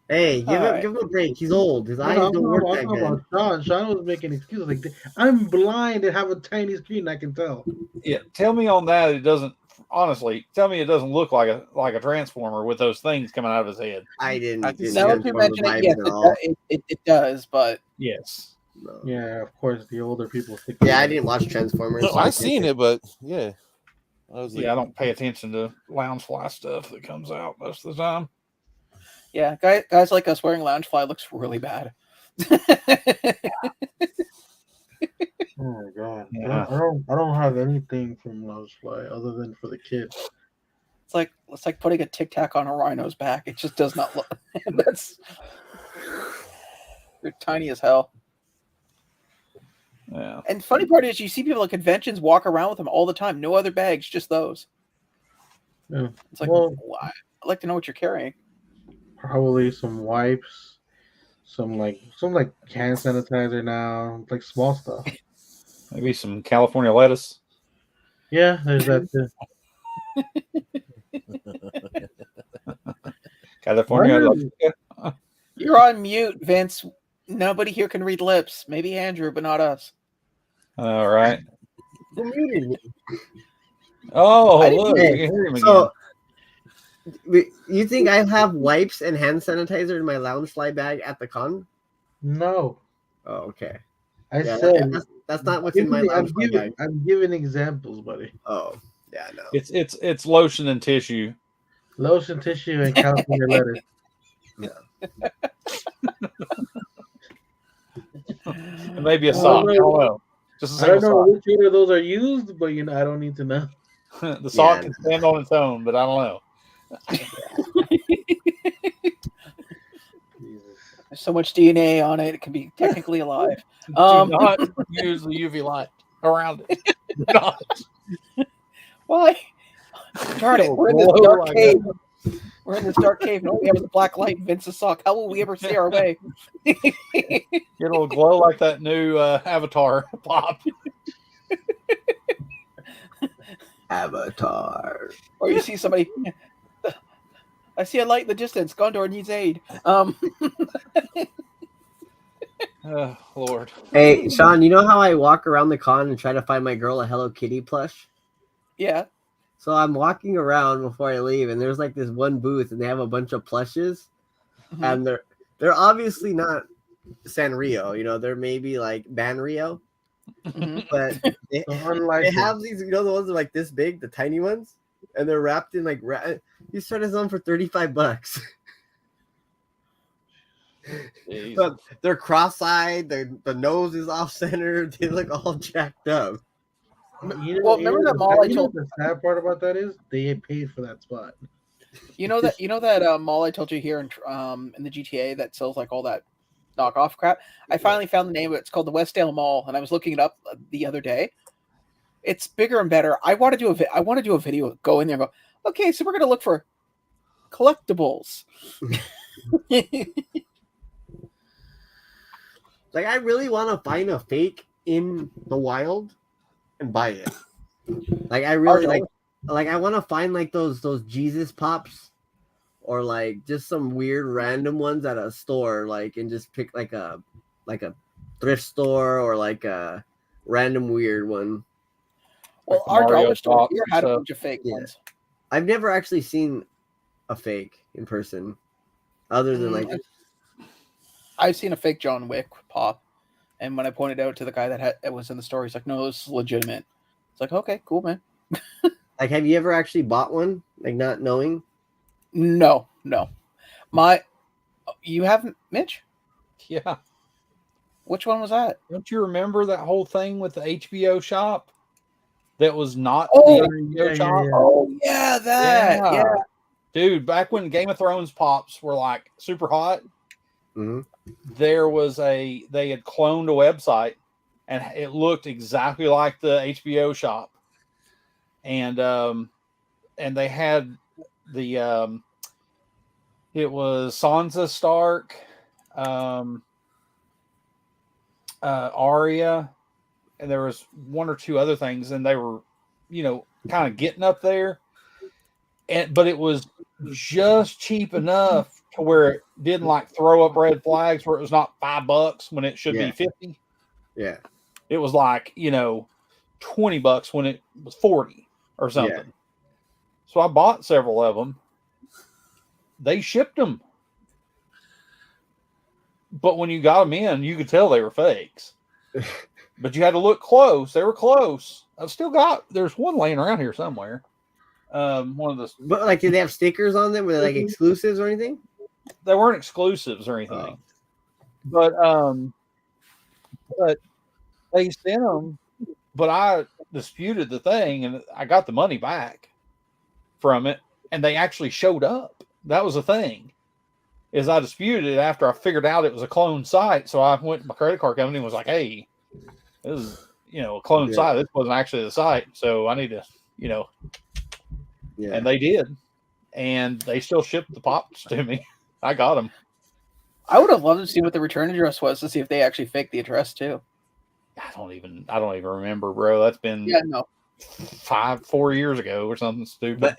Hey, give All him right. give him a break. He's old. His No, eyes no, don't work I'm that talking good. about Sean. Sean was making excuses like, I'm blind and have a tiny screen. I can tell. Yeah, tell me on that. It doesn't. Honestly, tell me it doesn't look like a transformer with those things coming out of his head. I didn't. I can Didn't see Now it. that you transform mention the it, vibes yes, at all. it does, but Yes. No. Yeah, of course, the older people stick. Yeah, I didn't watch Transformers. No, so I can't seen say- it, but yeah, I was like, Yeah, I don't pay attention to Loungefly stuff that comes out most of the time. yeah, guys like us wearing Loungefly looks really bad. Oh my god! Yeah. I don't have anything from Loungefly other than for the kids. It's like putting a Tic Tac on a rhino's back. It just does not look. That's they're tiny as hell. Yeah. And funny part is, you see people at conventions walk around with them all the time. No other bags, just those. Yeah. It's like, Well, why? I'd like to know what you're carrying. probably some wipes, some hand sanitizer now, like small stuff. Maybe some California lettuce. Yeah, there's that too. California. Why You're on mute, Vince. Nobody here can read lips. Maybe Andrew, but not us. All right. Who muted me? Oh, I didn't look, Hey, we can hear him again. So, you think I have wipes and hand sanitizer in my Loungefly bag at the con? No, Oh, okay. I Yeah, said that's not what's in my Loungefly bag. I'm giving examples, buddy. Oh, yeah, no. It's lotion and tissue. Lotion, tissue, and California lettuce. And maybe a I don't sock. I know. don't know. Just a I don't single know which one of those are used, but I don't need to know. sock. The sock Yeah. can stand on its own, but I don't know. There's so much DNA on it; it can be technically alive. Do not use the UV light around it. Do not. Why? Darn it! We're in this Glow dark like cave. We're in this dark cave. And all we have is a black light and Vince's sock. How will we ever see our way? It'll glow like that new Avatar pop. Avatar. Or you see somebody. I see a light in the distance. Gondor needs aid. Oh, Lord. Hey, Sean, you know how I walk around the con and try to find my girl a Hello Kitty plush? Yeah. So I'm walking around before I leave, and there's like this one booth, and they have a bunch of plushes, Mhm. and they're obviously not Sanrio, you know, they're maybe like Banrio, Mhm. but they, So they unlicensed. have these, you know, the ones that are like this big, the tiny ones, and they're wrapped in like you start them for $35. Jeez. But they're cross-eyed, the nose is off-center, they look all jacked up. Well, remember that mall I told- The sad part about that is they paid for that spot. You know that mall I told you here in the GTA that sells like all that knockoff crap. I finally found the name of it. It's called the Westdale Mall, and I was looking it up the other day. It's bigger and better. I want to do a video. Go in there and go. Okay, so we're gonna look for collectibles. Like, I really want to find a fake in the wild and buy it. Like, I really like I want to find like those Jesus pops, or like just some weird random ones at a store, like, and just pick like a thrift store or like a random weird one. Well, Like the our Mario dollar store Pops here and had a stuff. bunch of fake Yeah. ones. I've never actually seen a fake in person, other than like I've seen a fake John Wick pop, and when I pointed out to the guy that was in the store, he's like, "No, this is legitimate." It's like, "Okay, cool, man." have you ever actually bought one, like not knowing? No. You haven't, Mitch? Yeah. Which one was that? Don't you remember that whole thing with the HBO shop that was not Oh, the HBO yeah, shop? yeah. Oh yeah, that. Yeah. Dude, back when Game of Thrones pops were like super hot, Mm-hmm. they had cloned a website and it looked exactly like the HBO shop. And they had the it was Sansa Stark, Arya, and there was one or two other things, and they were, kind of getting up there. But it was just cheap enough to where it didn't like throw up red flags where it was not $5 when it should be 50. Yeah. It was like, $20 when it was 40 or something. Yeah. So I bought several of them. They shipped them. But when you got them in, you could tell they were fakes. But you had to look close. They were close. There's one laying around here somewhere. One of the. But like, did they have stickers on them? Were they like exclusives or anything? They weren't exclusives or anything. But they sent them. But I disputed the thing, and I got the money back from it, and they actually showed up. That was the thing. Is I disputed it after I figured out it was a clone site. So I went to my credit card company and was like, "Hey, this is a clone site. This wasn't actually the site. So I need to And they did, and they still shipped the pops to me. I got them. I would have loved to see what the return address was to see if they actually faked the address too. I don't even remember, bro. That's been 4 years ago or something stupid. But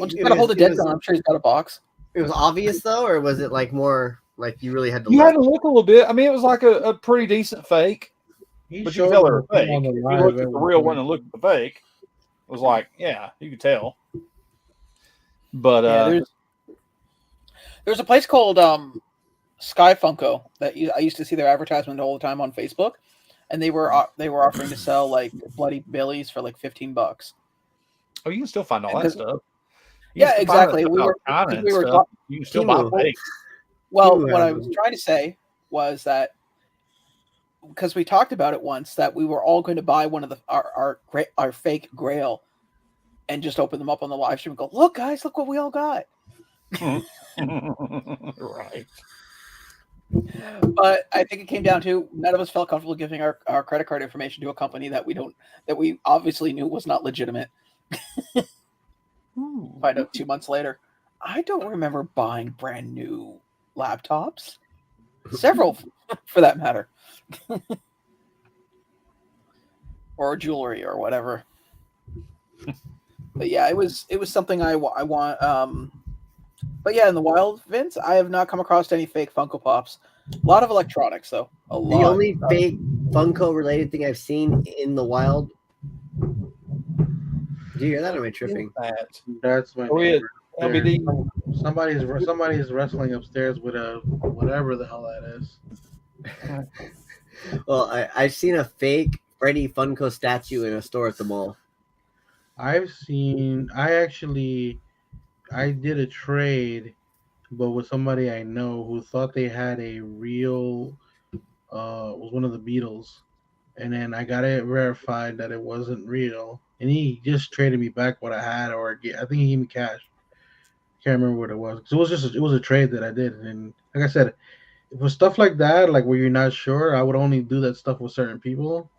just gotta hold a dead gun. I'm sure he's got a box. It was obvious though, or was it like more like you really had to? You had to look a little bit. I mean, it was like a pretty decent fake, but you could tell they were fake. If you looked at the real one and looked at the fake, it was like, you could tell. But there's a place called Sky Funko that I used to see their advertisement all the time on Facebook, and they were offering to sell like Bloody Billies for like $15. Oh, you can still find all that stuff. Yeah, exactly. We were you can still buy fakes. Well, what I was trying to say was that because we talked about it once, that we were all going to buy one of our fake Grail and just open them up on the live stream and go, "Look, guys, look what we all got." Right. But I think it came down to none of us felt comfortable giving our credit card information to a company that we obviously knew was not legitimate. Find out 2 months later. I don't remember buying brand new laptops. Several, for that matter. Or jewelry or whatever. But yeah, it was something I want. But yeah, in the wild, Vince, I have not come across any fake Funko Pops. A lot of electronics, though. The only fake Funko related thing I've seen in the wild. Do you hear that? Or am I tripping? That's my neighbor. LBD. Somebody's wrestling upstairs with a whatever the hell that is. Well, I've seen a fake Freddy Funko statue in a store at the mall. I did a trade, but with somebody I know who thought they had a real, was one of the Beatles, and then I got it verified that it wasn't real, and he just traded me back what I had, I think he gave me cash. Can't remember what it was. So it was a trade that I did, and like I said, for stuff like that, like where you're not sure, I would only do that stuff with certain people.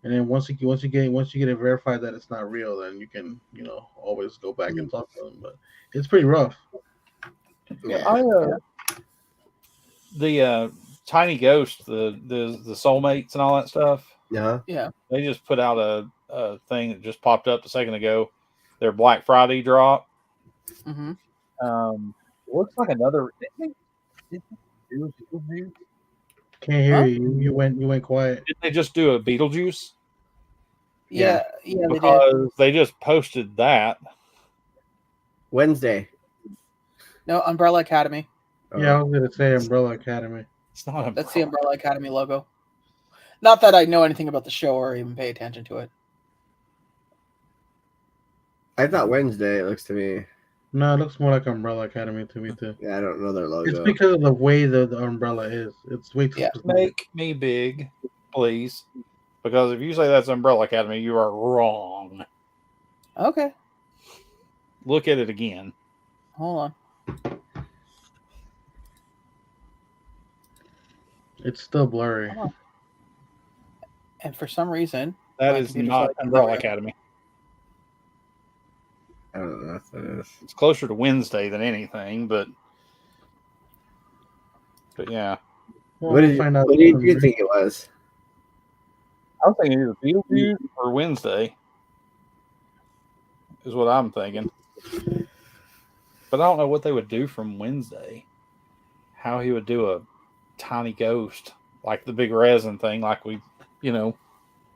And then once you get it verified that it's not real, then you can always go back and talk to them. But it's pretty rough. Yeah. The Tiny Ghost, the soulmates and all that stuff. Yeah. They just put out a thing that just popped up a second ago. Their Black Friday drop. Mm-hmm. Looks like another. Can't hear you. You went quiet. Did they just do a Beetlejuice? Yeah, because they just posted that Wednesday. No, Umbrella Academy. Yeah, I was gonna say Umbrella Academy. It's not. That's the Umbrella Academy logo. Not that I know anything about the show or even pay attention to it. I thought Wednesday. It looks to me. No, it looks more like Umbrella Academy to me too. Yeah, I don't know their logo. It's because of the way the umbrella is. It's way too specific. Make me big, please. Because if you say that's Umbrella Academy, you are wrong. Okay. Look at it again. Hold on. It's still blurry. And for some reason, that is not Umbrella Academy. I don't know if that is. It's closer to Wednesday than anything, but yeah. Well, what did you think it was? I was thinking either Beetlejuice or Wednesday. is what I'm thinking. But I don't know what they would do from Wednesday. How he would do a tiny ghost, like the big resin thing, like we, Yeah.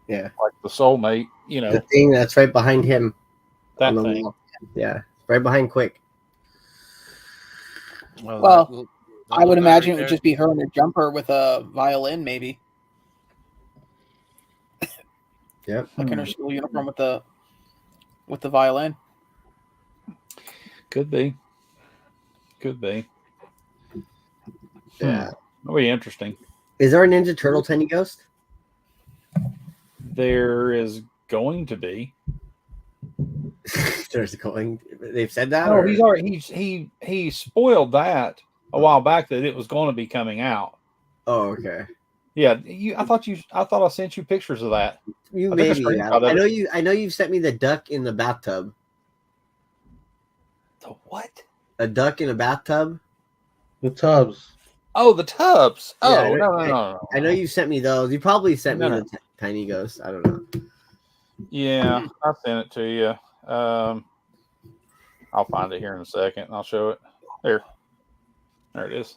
like the soulmate, The thing that's right behind him. that on the thing. wall. Yeah. Right behind Quick. Well, I would imagine it would there. just be her in a jumper with a violin, maybe. Yep. Like in her school uniform with the violin. Could be. Yeah. That'll be interesting. Is there a Ninja Turtle tiny ghost? There is going to be. There's going. They've said that. No, or? he's already he spoiled that a while back that it was going to be coming out. Oh, okay. Yeah, I thought I sent you pictures of that. You I took a maybe. screenshot of I know it. you. I know you've sent me the duck in the bathtub. The what? A duck in a bathtub. The tubs. Oh, the tubs. Oh, Yeah, no. I know you sent me those. You probably sent me No. the tiny ghost. I don't know. Yeah, I sent it to you. I'll find it here in a second and I'll show it. There it is.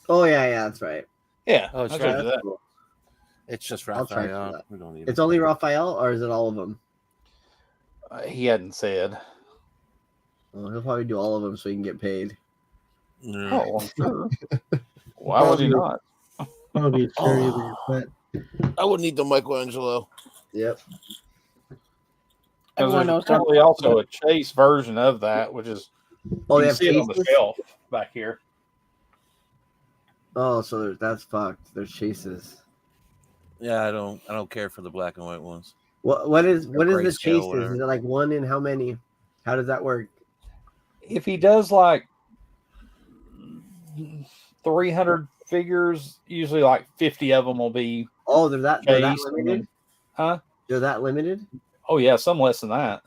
Oh yeah, that's right. Yeah, Oh, it's I right. showed you that. Cool. It's just I'll try to Raphael. do that. We don't need It's it. only Raphael, or is it all of them? He hadn't said. Well, he'll probably do all of them so he can get paid. Yeah. Oh, I'm sure. Why would he not? That would be a cherry of your set. I wouldn't need the Michelangelo. Yep. Because Everyone there's knows probably also a chase version of that, which is Oh, you they can have see it on the chases? shelf back here. Oh, so that's fucked. There's chases. Yeah, I don't care for the black and white ones. What is the grayscale, chases? whatever. Is it like one in how many? How does that work? If he does like 300 figures, usually like 50 of them will be Oh, they're that chased. limited. Huh? They're that limited. Oh yeah, some less than that.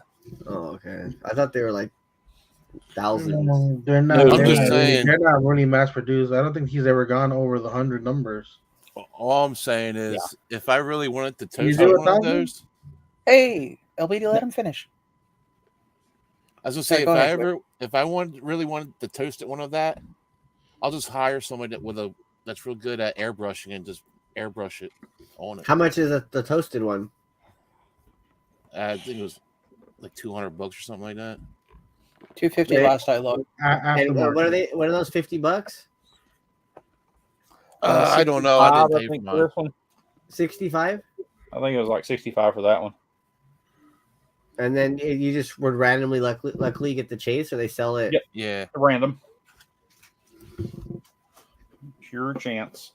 Oh, okay. I thought they were like thousands. They're not. No, they're, I'm just not really, saying. they're not really mass produced. I don't think he's ever gone over the 100 numbers. All I'm saying is, if I really wanted to You toast do one of 1,000? those, Hey, LBD, let him finish. I was gonna say, go ahead, if I really wanted to toast it one of that, I'll just hire somebody that's real good at airbrushing and just airbrush it on it. How much is the toasted one? I think it was like $200 or something like that. 250 Yeah. last I looked. And Aftermarket. what are they? What are those? $50? I don't know. I 65, didn't pay think, for for mine. this one. 65? I think it was like 65 for that one. And then you just would randomly, luckily get the chase, or they sell it. Yep. Yeah. Random. Pure chance.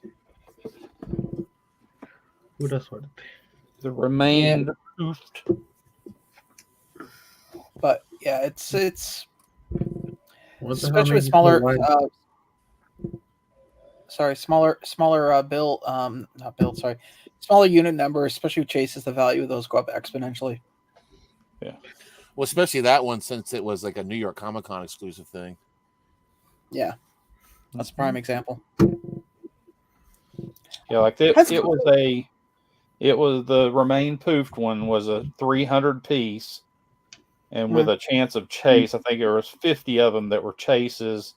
Who does what? The remained poofed. But yeah, it's What the hell especially with makes you smaller feel like- smaller unit numbers, especially with chases, the value of those go up exponentially. Well, especially that one, since it was like a New York Comic Con exclusive thing. Yeah, that's a prime example. Yeah, like it That's was the remain poofed one was a 300 piece, and with a chance of chase, I think there was 50 of them that were chases,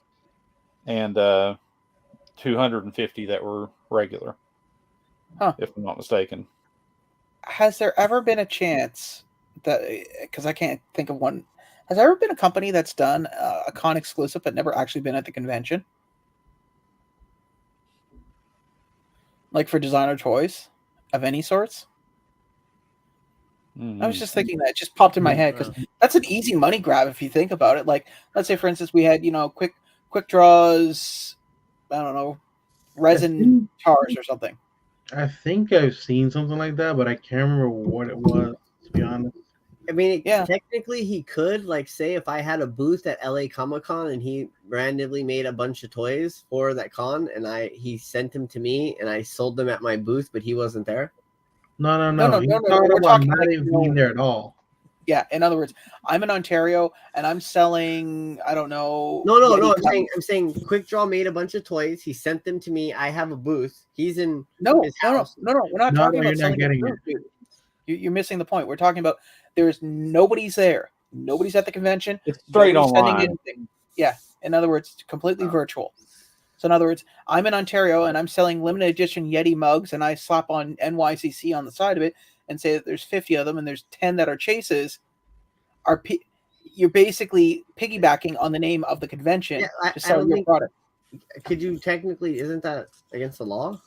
and 250 that were regular. If I'm not mistaken. Has there ever been a chance that, because I can't think of one, has there ever been a company that's done a con exclusive but never actually been at the convention? Like for designer toys of any sorts? I was just thinking that, it just popped in my head because that's an easy money grab if you think about it. Like, let's say for instance we had quick draws, I don't know, resin jars or something. I think I've seen something like that, but I can't remember what it was, to be honest. I mean, Yeah. technically he could, like, say if I had a booth at LA Comic Con and he randomly made a bunch of toys for that con, and he sent them to me and I sold them at my booth, but he wasn't there. No. No, He's no, talking we're about talking not like, even being there at all. Yeah, in other words, I'm in Ontario and I'm selling, I don't know. No. Yeti I'm saying Quickdraw made a bunch of toys. He sent them to me. I have a booth. He's in No, his no, house. we're not No, talking you're about not selling getting a booth, dude. You're missing the point. We're talking about nobody's there. Nobody's at the convention. It's straight Nobody's online. sending anything. Yeah. In other words, it's completely virtual. So in other words, I'm in Ontario and I'm selling limited edition Yeti mugs, and I slap on NYCC on the side of it and say that there's 50 of them and there's 10 that are chases. You're basically piggybacking on the name of the convention to sell your product. Could you technically? Isn't that against the law?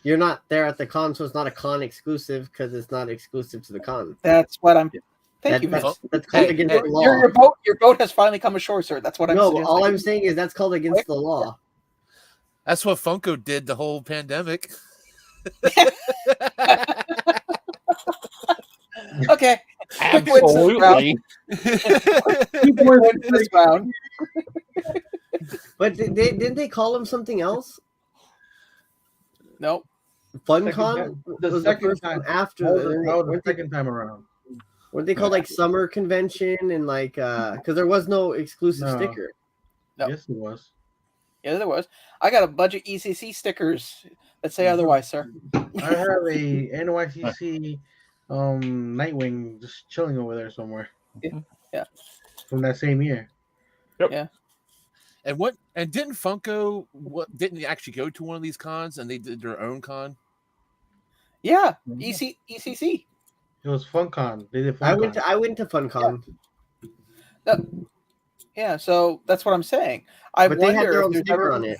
You're not there at the con, so it's not a con exclusive because it's not exclusive to the con. That's what I'm. Thank you, Mitch. That's called against the law. Your boat has finally come ashore, sir. That's what I'm saying. No, all I'm saying is that's called against the law. That's what Funko did the whole pandemic. Okay. Absolutely. This round. But didn't they call him something else? Nope. FunCon? The second time after the second time around. What they called like summer convention and like because there was no exclusive sticker. No. Yes, it was. Yeah, there was. I got a bunch of ECC stickers that say otherwise, sir. I have a NYCC Nightwing just chilling over there somewhere. Yeah. From that same year. Yep. Yeah. And didn't Funko didn't actually go to one of these cons and they did their own con? Yeah. ECC. It was FunCon. They did FunCon. I went to FunCon. Yeah, so that's what I'm saying. But they had their own sticker on it.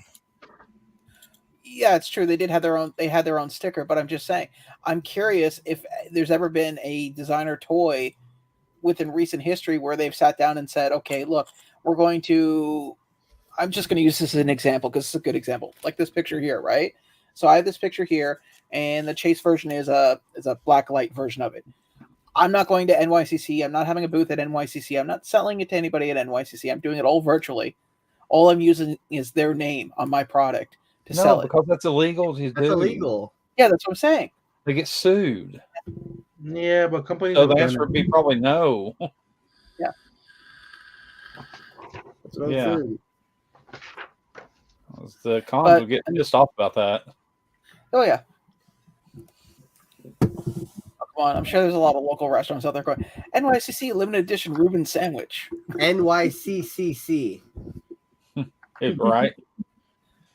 Yeah, it's true. They did have their own. They had their own sticker. But I'm just saying, I'm curious if there's ever been a designer toy within recent history where they've sat down and said, "Okay, look, we're going to." I'm just going to use this as an example because it's a good example, like this picture here, right? So I have this picture here, and the chase version is a black light version of it. I'm not going to NYCC. I'm not having a booth at NYCC. I'm not selling it to anybody at NYCC. I'm doing it all virtually. All I'm using is their name on my product to sell it. Because that's illegal. That's illegal. Yeah, that's what I'm saying. They get sued. Yeah, but companies. So the answer would be probably no. Yeah. That's what I'm saying. The cons will get pissed off about that. Oh yeah. Come on, I'm sure there's a lot of local restaurants out there going NYCC limited edition Reuben sandwich. NYCCC. Right?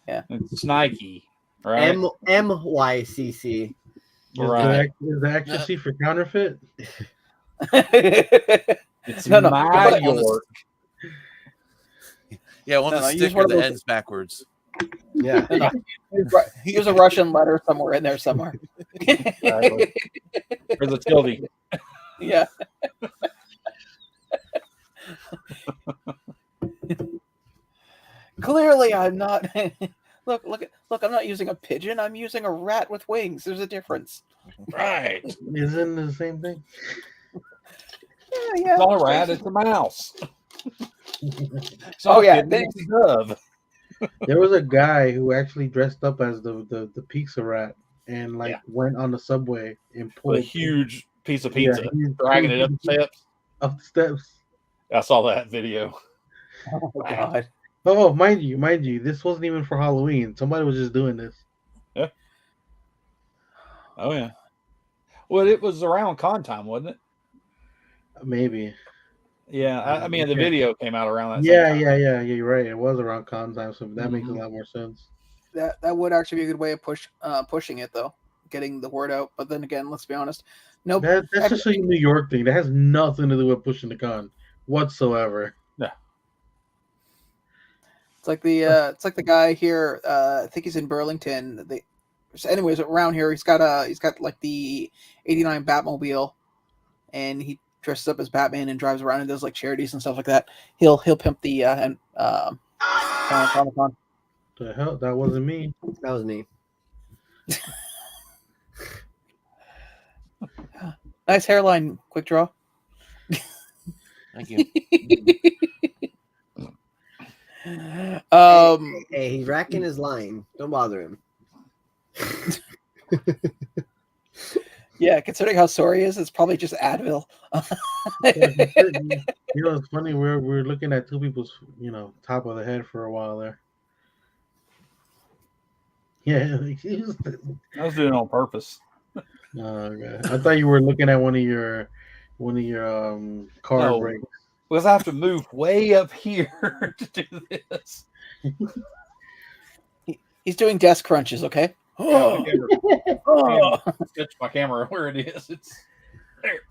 Yeah. It's Nike, right? MYCC. Right. Is the extra C for counterfeit? It's my York. Yeah, well, the sticker that ends backwards. Yeah. There's a Russian letter somewhere in there somewhere. Exactly. Or the tilde. Yeah. Clearly, I'm not. Look! I'm not using a pigeon. I'm using a rat with wings. There's a difference. Right. Isn't it the same thing? Yeah. It's not a rat. It's a mouse. Yeah. It's a dove. There was a guy who actually dressed up as the pizza rat and went on the subway and pulled a huge piece of pizza, dragging it up the steps. Up the steps. I saw that video. Oh my god. Oh, mind you, this wasn't even for Halloween. Somebody was just doing this. Yeah. Oh yeah. Well, it was around con time, wasn't it? Maybe. Yeah, I mean the video came out around that. Yeah. You're right. It was around con time, so that makes a lot more sense. That would actually be a good way of pushing it, though, getting the word out. But then again, let's be honest. Nope. That's just a New York thing. That has nothing to do with pushing the con whatsoever. Yeah. It's like the guy here. I think he's in Burlington. Anyways, around here, he's got like the '89 Batmobile, and he dresses up as Batman and drives around and does like charities and stuff like that. He'll pimp the Comic-Con. The hell, that wasn't me. That was me. Nice hairline, Quickdraw. Thank you. Hey, he's racking his line. Don't bother him. Yeah, considering how sore he is, it's probably just Advil. It's funny. We're looking at two people's, top of the head for a while there. Yeah, I was doing it on purpose. Okay. I thought you were looking at one of your card No. breaks. Because I have to move way up here to do this. He's doing desk crunches, okay? Yeah, my camera, Oh. touch my camera where it is. It's there.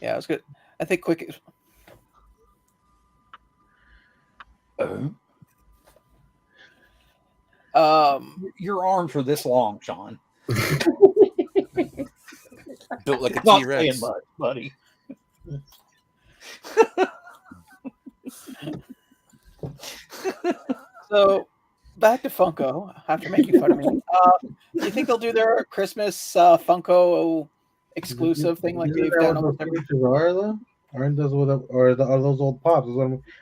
Yeah, it was good. I think quick. Your arms are this long, Sean. Built like a Not T-Rex. saying much, buddy. So back to Funko. After making fun of me, do you think they'll do their Christmas Funko exclusive thing like they've done almost every? Are though? Aren't those are those old pops?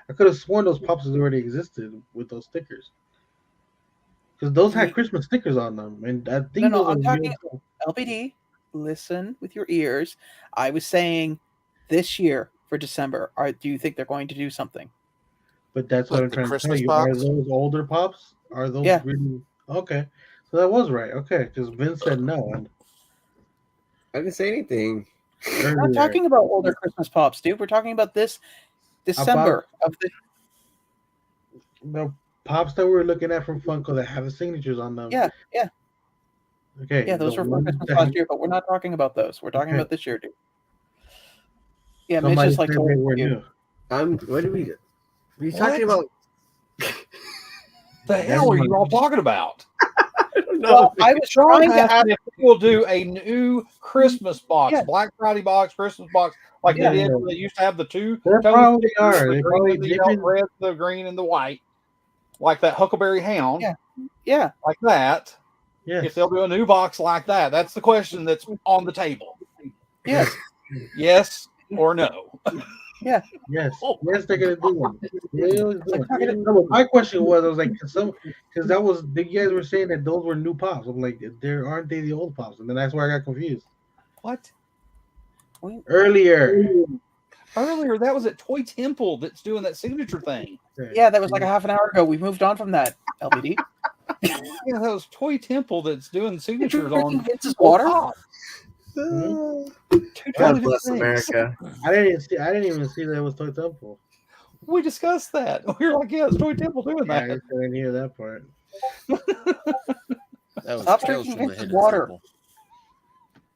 I could have sworn those pops already existed with those stickers. Because those had Christmas stickers on them, and I think No, those I'm are talking LBD. Listen with your ears. I was saying this year for December. Do you think they're going to do something? But that's what I'm trying to tell you. Box? Are those older pops? Are those really okay? So that was right. Okay, because Vince said no. And I didn't say anything. We're not talking about older Christmas pops, dude. We're talking about this December of the pops that we're looking at from Funko that have the signatures on them. Yeah. Okay. Yeah, those were from Christmas last year, but we're not talking about those. We're talking about this year, dude. Yeah, Mitch just like told you. What are we talking about? The hell are you all talking about? I don't know. Well, I was trying to ask if we'll do a new Christmas box, Yeah. Black Friday box, Christmas box, like Yeah. they did. They used to have the two. They probably are. The They green probably and the yellow, red, the green and the white, like that Huckleberry Hound. Yeah. Like that. Yes. If they'll do a new box like that, that's the question that's on the table. Yes. Yes or no? Yes. Yes, they're gonna do one. No, my question was, I was like, because that was you guys were saying that those were new pops. I'm like, aren't they the old pops? And then that's where I got confused. What? Earlier, that was at Toy Temple that's doing that signature thing. Yeah, that was like a half an hour ago. We've moved on from that, LBD. Yeah, that was Toy Temple that's doing signatures on Vince's water. God bless America. I didn't even see that it was Toy Temple. We discussed that. We were like, yeah, it's Toy Temple doing that. I didn't hear that part. That was Stop Tales drinking from the Vince's Hidden water. Temple.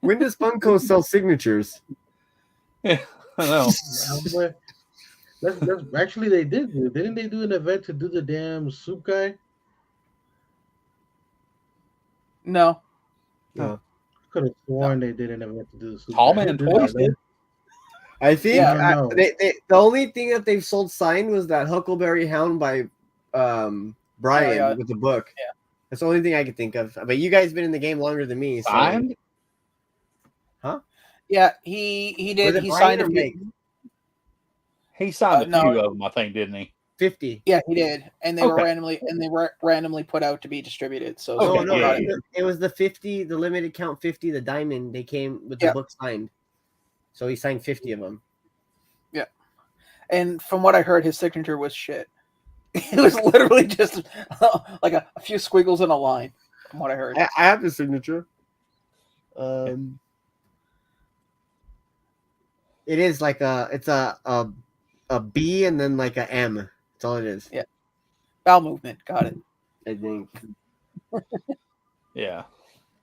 When does Funko sell signatures? Yeah, I know. That's actually they did. Didn't they do an event to do the damn soup guy? No. No. Could have sworn they did an event to do the soup Tall guy. Man Toys did. I think Yeah, the only thing that they've sold signed was that Huckleberry Hound by Brian with the book. Yeah. That's the only thing I could think of. But you guys been in the game longer than me. So. Signed? Huh? Yeah, he did. He signed a few. He signed a No. few of them, I think, didn't he? 50. Yeah, he did, and they Okay. were randomly put out to be distributed. So Okay, No, yeah. it was the 50, the limited count 50, the diamond. They came with the book signed. So he signed 50 of them. Yeah. And from what I heard, his signature was shit. It was literally just like a few squiggles in a line, from what I heard. I have the signature. It is like it's a B and then like a M. That's all it is. Yeah. Bowel movement. Got it. I think. Yeah.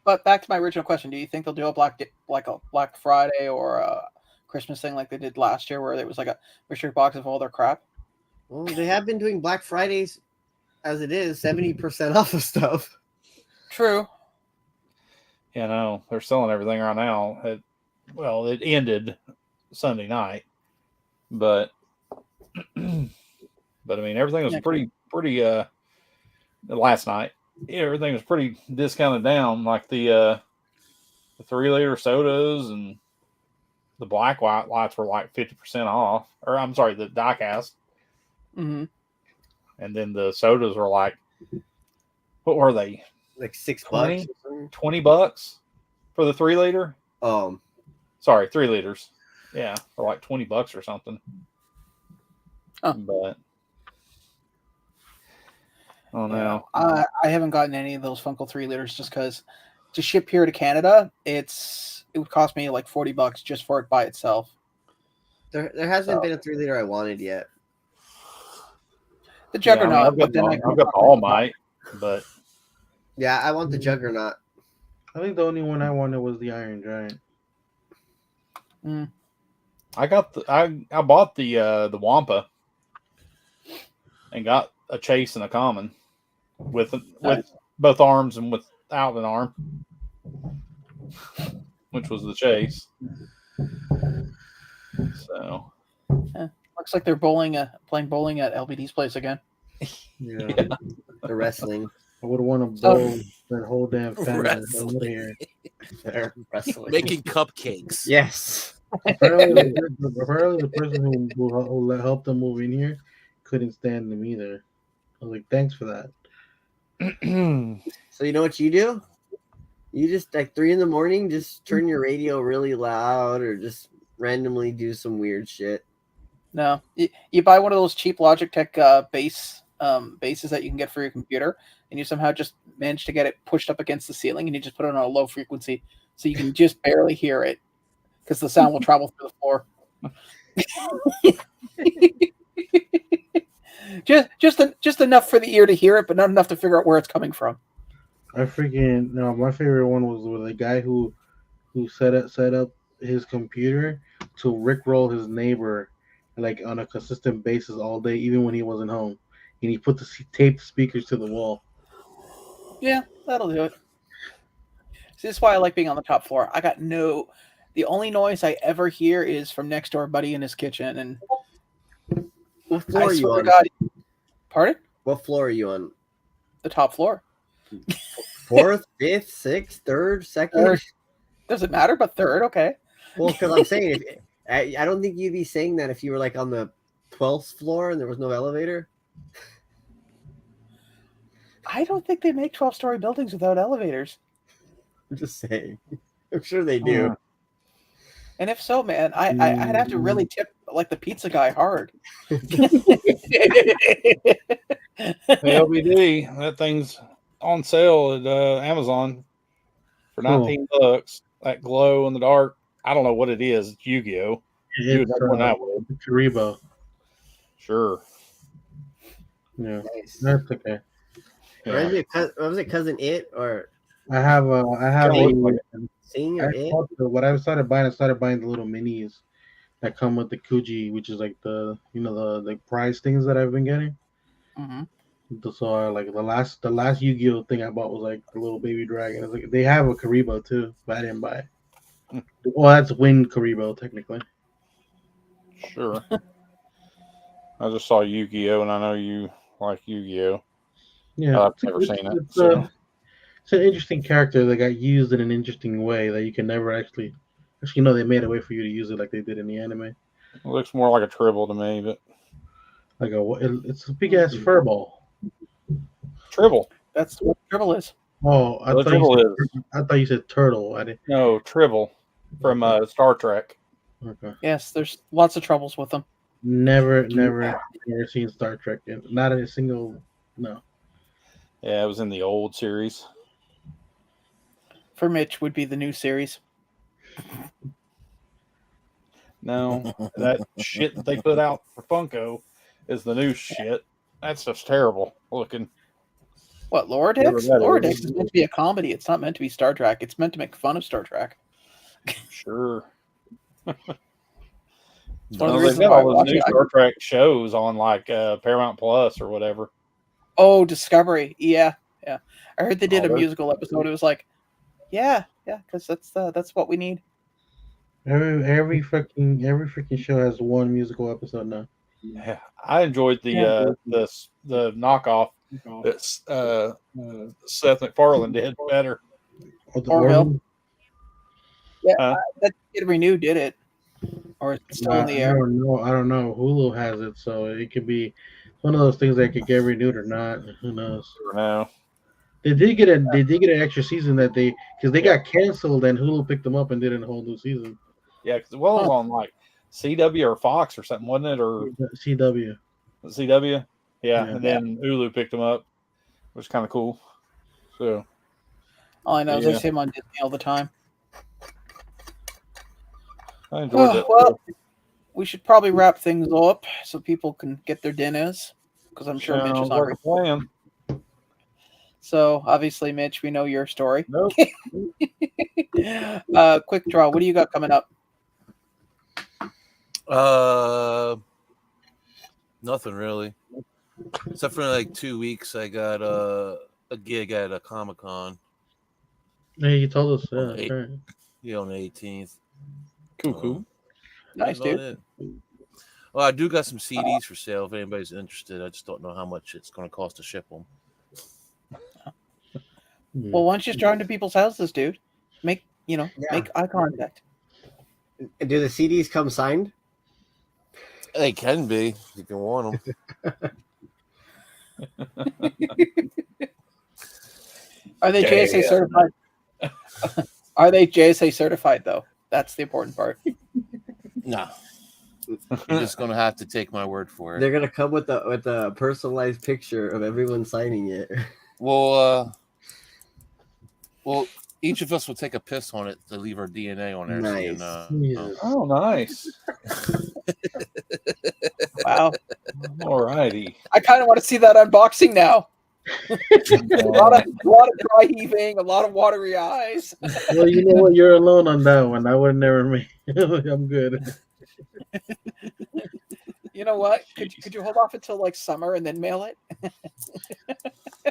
But back to my original question: do you think they'll do a Black Friday or a Christmas thing like they did last year, where there was like a mystery box of all their crap? Well, they have been doing Black Fridays as it is, 70% off of stuff. True. You know, they're selling everything right now. It ended Sunday night, but I mean, everything was pretty last night. Yeah, everything was pretty discounted down, like the 3-liter sodas and the black white lights were like 50% off. Or I'm sorry, the diecast. Mm-hmm. And then the sodas were like, what were they? Like $6. 20 bucks for the 3-liter. Sorry, 3 liters. Yeah, for like 20 bucks or something. Oh. But Oh no. I haven't gotten any of those Funko 3 liters just because to ship here to Canada, it would cost me like $40 just for it by itself. There hasn't been a 3-liter I wanted yet. The Juggernaut, I've got the All Might, but yeah, I want the Juggernaut. I think the only one I wanted was the Iron Giant. I bought the Wampa and got a Chase and a Common with both arms and without an arm, which was the Chase. So looks like they're playing bowling at LBD's place again. Yeah. The wrestling. I would want to bowl that whole damn family over here. They're wrestling. Making cupcakes. Yes. Apparently the person who helped them move in here couldn't stand them either. I was like, thanks for that. So you know what you do? You just like 3 a.m, just turn your radio really loud or just randomly do some weird shit. No, you buy one of those cheap Logitech bases that you can get for your computer, and you somehow just manage to get it pushed up against the ceiling, and you just put it on a low frequency so you can just barely hear it because the sound will travel through the floor. just enough for the ear to hear it, but not enough to figure out where it's coming from. My favorite one was with a guy who set up his computer to rickroll his neighbor like on a consistent basis all day, even when he wasn't home, and he taped speakers to the wall. Yeah, that'll do it. See, this is why I like being on the top floor. The only noise I ever hear is from next door buddy in his kitchen. And what floor are you on? Pardon? What floor are you on? The top floor. 4th, 5th, 6th, 3rd, 2nd? Third. Doesn't matter, but 3rd, okay. Well, because I'm saying, I don't think you'd be saying that if you were like on the 12th floor and there was no elevator. I don't think they make 12-story buildings without elevators. I'm just saying. I'm sure they do. And if so, man, I'd have to really tip like the pizza guy hard. LBD, that thing's on sale at Amazon for $19. That glow in the dark. I don't know what it is. It's Yu-Gi-Oh. It's Karibo. Sure. Yeah, Nice. that's okay. Yeah. Was it Cousin It or? I have Seeing or It? What I started buying the little minis that come with the Kuji, which is like the prize things that I've been getting. Mm-hmm. So like the last Yu-Gi-Oh thing I bought was like the little baby dragon. It's like they have a Karibo too, but I didn't buy it. Well, that's Wind Karibo technically. Sure. I just saw Yu-Gi-Oh, and I know you like Yu-Gi-Oh. Yeah, I've never seen it. So. It's an interesting character that got used in an interesting way that you can never actually know. They made a way for you to use it like they did in the anime. It looks more like a Tribble to me, but it's a big ass fur ball. Tribble. That's what Tribble is. Oh, I thought you said turtle. No, Tribble from Star Trek. Okay. Yes, there's lots of troubles with them. Never seen Star Trek. Not a single. No. Yeah, it was in the old series. For Mitch would be the new series. No, that shit that they put out for Funko is the new shit. That's just terrible looking. What, Lower Decks? Lower Decks is meant to be a comedy. It's not meant to be Star Trek. It's meant to make fun of Star Trek. Sure. One of the They've reasons got why I all those watch new it. Star Trek shows on like Paramount Plus or whatever. Oh, Discovery. Yeah. I heard they did a those- musical episode. It was like, yeah, because that's what we need. Every freaking show has one musical episode now. Yeah, I enjoyed the knockoff that Seth MacFarlane did better. Oh, the Orville. Orville? That get renewed, did it? Or it's still in the air? I don't know. Hulu has it, so it could be one of those things that could get renewed or not. Who knows? No. They did get an extra season because they got canceled and Hulu picked them up and did a whole new season. Yeah, because it was on like CW or Fox or something, wasn't it? Or CW. CW? Yeah, and then Hulu picked them up. which is kind of cool. So All I know is Yeah. I see him on Disney all the time. I enjoyed it. Well, we should probably wrap things up so people can get their dinners, because I'm sure Mitch is Sounds hungry. like a plan. So obviously, Mitch, we know your story. Nope. Quick draw. What do you got coming up? Nothing really, except for like 2 weeks. I got a gig at a Comic-Con. Yeah, you told us. On Yeah, the right. Yeah, on the 18th. Cool. Nice, That's about dude. it. Well, I do got some CDs for sale if anybody's interested. I just don't know how much it's going to cost to ship them. Well, why don't you just drive to people's houses, dude? Make eye contact. Do the CDs come signed? They can be if you can want them. Are they JSA certified? Are they JSA certified though? That's the important part. No. You're just going to have to take my word for it. They're gonna come with a personalized picture of everyone signing it. Well, each of us will take a piss on it to leave our DNA on there. Nice. So Oh, nice. Wow. Alrighty. I kind of want to see that unboxing now. a lot of dry heaving, a lot of watery eyes. Well, you know what? You're alone on that one. I would never make. I'm good. You know what? Could you hold off until like summer and then mail it?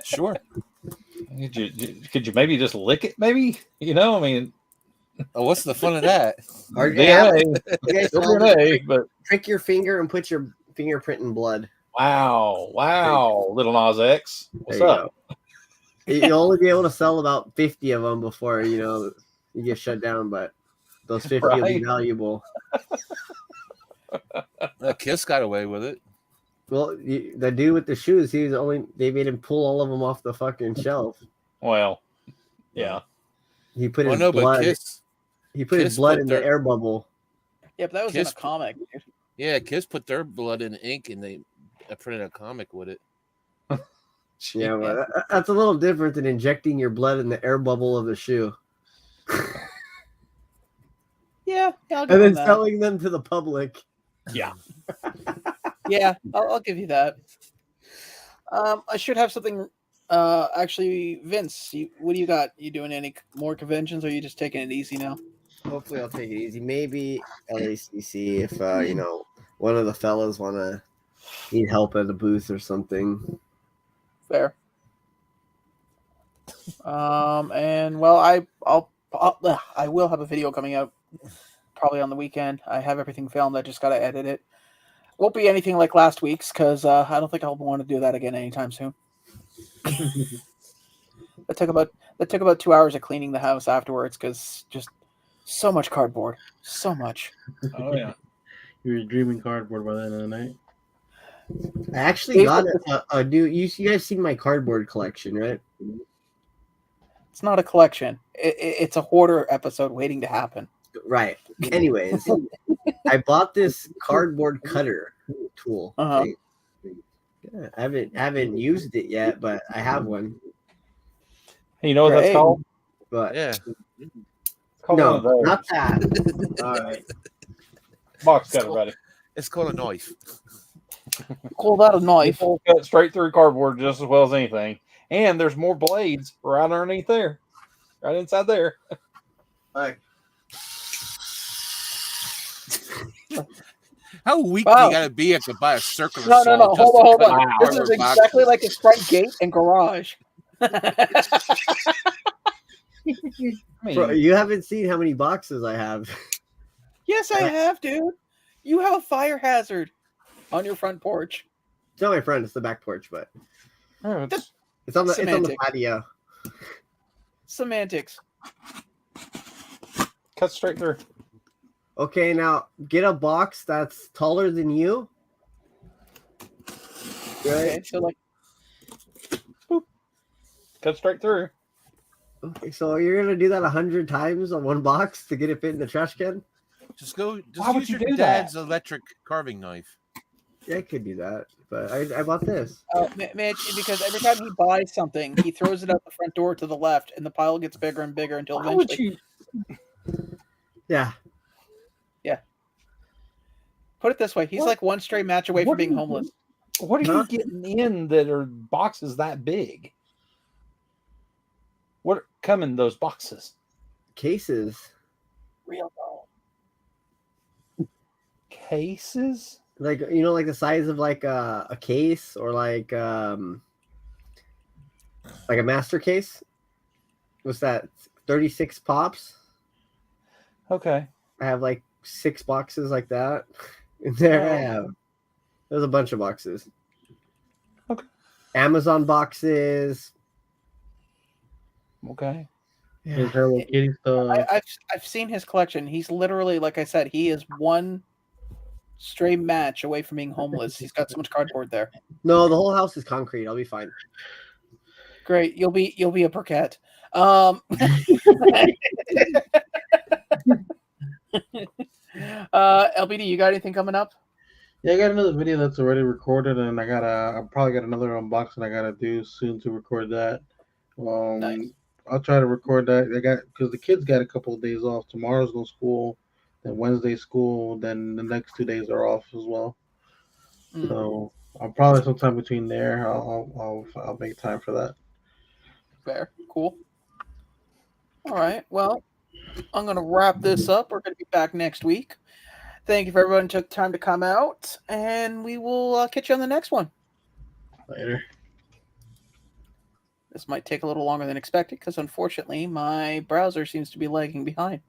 Sure. Could you maybe just lick it? Maybe I mean, What's the fun of that? but Prick your finger and put your fingerprint in blood. wow, little Nas X, what's There you up? You'll only be able to sell about 50 of them before you get shut down, but those 50 will be Right. valuable. Kiss got away with it. Well, the dude with the shoes, they made him pull all of them off the fucking shelf. Well, yeah. He put his But blood. Kiss. He put his Kiss blood put in their- the air bubble. Yeah, but that was Kiss- in a comic. Dude. Yeah, Kiss put their blood in ink and they printed a comic with it. Yeah, well, that's a little different than injecting your blood in the air bubble of the shoe Yeah, I'll and give then him that. selling them to the public. Yeah. Yeah, I'll give you that. I should have something. Actually, Vince, what do you got? You doing any more conventions, or are you just taking it easy now? Hopefully, I'll take it easy. Maybe LACC if one of the fellas need help at a booth or something. Fair. And well, I will have a video coming out probably on the weekend. I have everything filmed. I just got to edit it. Won't be anything like last week's because I don't think I'll want to do that again anytime soon. That took about 2 hours of cleaning the house afterwards because just so much cardboard, so much. Oh yeah. You were dreaming cardboard by the end of the night. I actually got a new. You guys seen my cardboard collection, right? It's not a collection. It's a hoarder episode waiting to happen. Right. Anyways, I bought this cardboard cutter tool. Uh-huh. Yeah, I haven't used it yet, but I have one. Hey, you know what Great. that's called? But Yeah. It's called no, one of those. not that. All right. Box cutter, buddy. It's called a knife. Call that a knife. People cut straight through cardboard just as well as anything. And there's more blades right underneath there. Right inside there. Like, How weak Wow. do you gotta be to buy a circular No. saw? just Hold to on. cut your This is cardboard exactly boxes? like his front gate and garage. I mean, bro, you haven't seen how many boxes I have. Yes, I have, dude. You have a fire hazard on your front porch. It's not my front; it's the back porch, but it's- it's on the Semantic. patio. Semantics. cut straight through. Okay, now get a box that's taller than you. Okay, Right. so like, Cut straight through. Okay, so you're gonna do that 100 times on one box to get it fit in the trash can? Just Why would use you your do dad's electric carving knife. Yeah, I could do that, but I bought this. Mitch, because every time he buys something, he throws it out the front door to the left, and the pile gets bigger and bigger until Why would eventually. you? Yeah. Put it this way: he's What? like one stray match away from What being are you homeless. What are Huh? you getting in that are boxes that big? What come in those boxes? Cases. Real though. Cases? Like like the size of like a case or like a master case. What's that? 36 pops. Okay. I have like 6 boxes like that. And there I have. There's a bunch of boxes. Okay. Amazon boxes. Okay. His Hello Kitty stuff. I've seen his collection. He's literally, like I said, he is one stray match away from being homeless. He's got so much cardboard there. No, the whole house is concrete. I'll be fine. Great, you'll be a Burkett. LBD, you got anything coming up? Yeah, I got another video that's already recorded, and I probably got another unboxing I gotta do soon to record that. Nice. I'll try to record that. Because the kids got a couple of days off. Tomorrow's no school, then Wednesday school, then the next 2 days are off as well. So I'll probably sometime between there. I'll make time for that. Fair, cool. All right, well, I'm gonna wrap this up. We're gonna be back next week. Thank you for everyone who took time to come out, and we will catch you on the next one. Later. This might take a little longer than expected because, unfortunately, my browser seems to be lagging behind.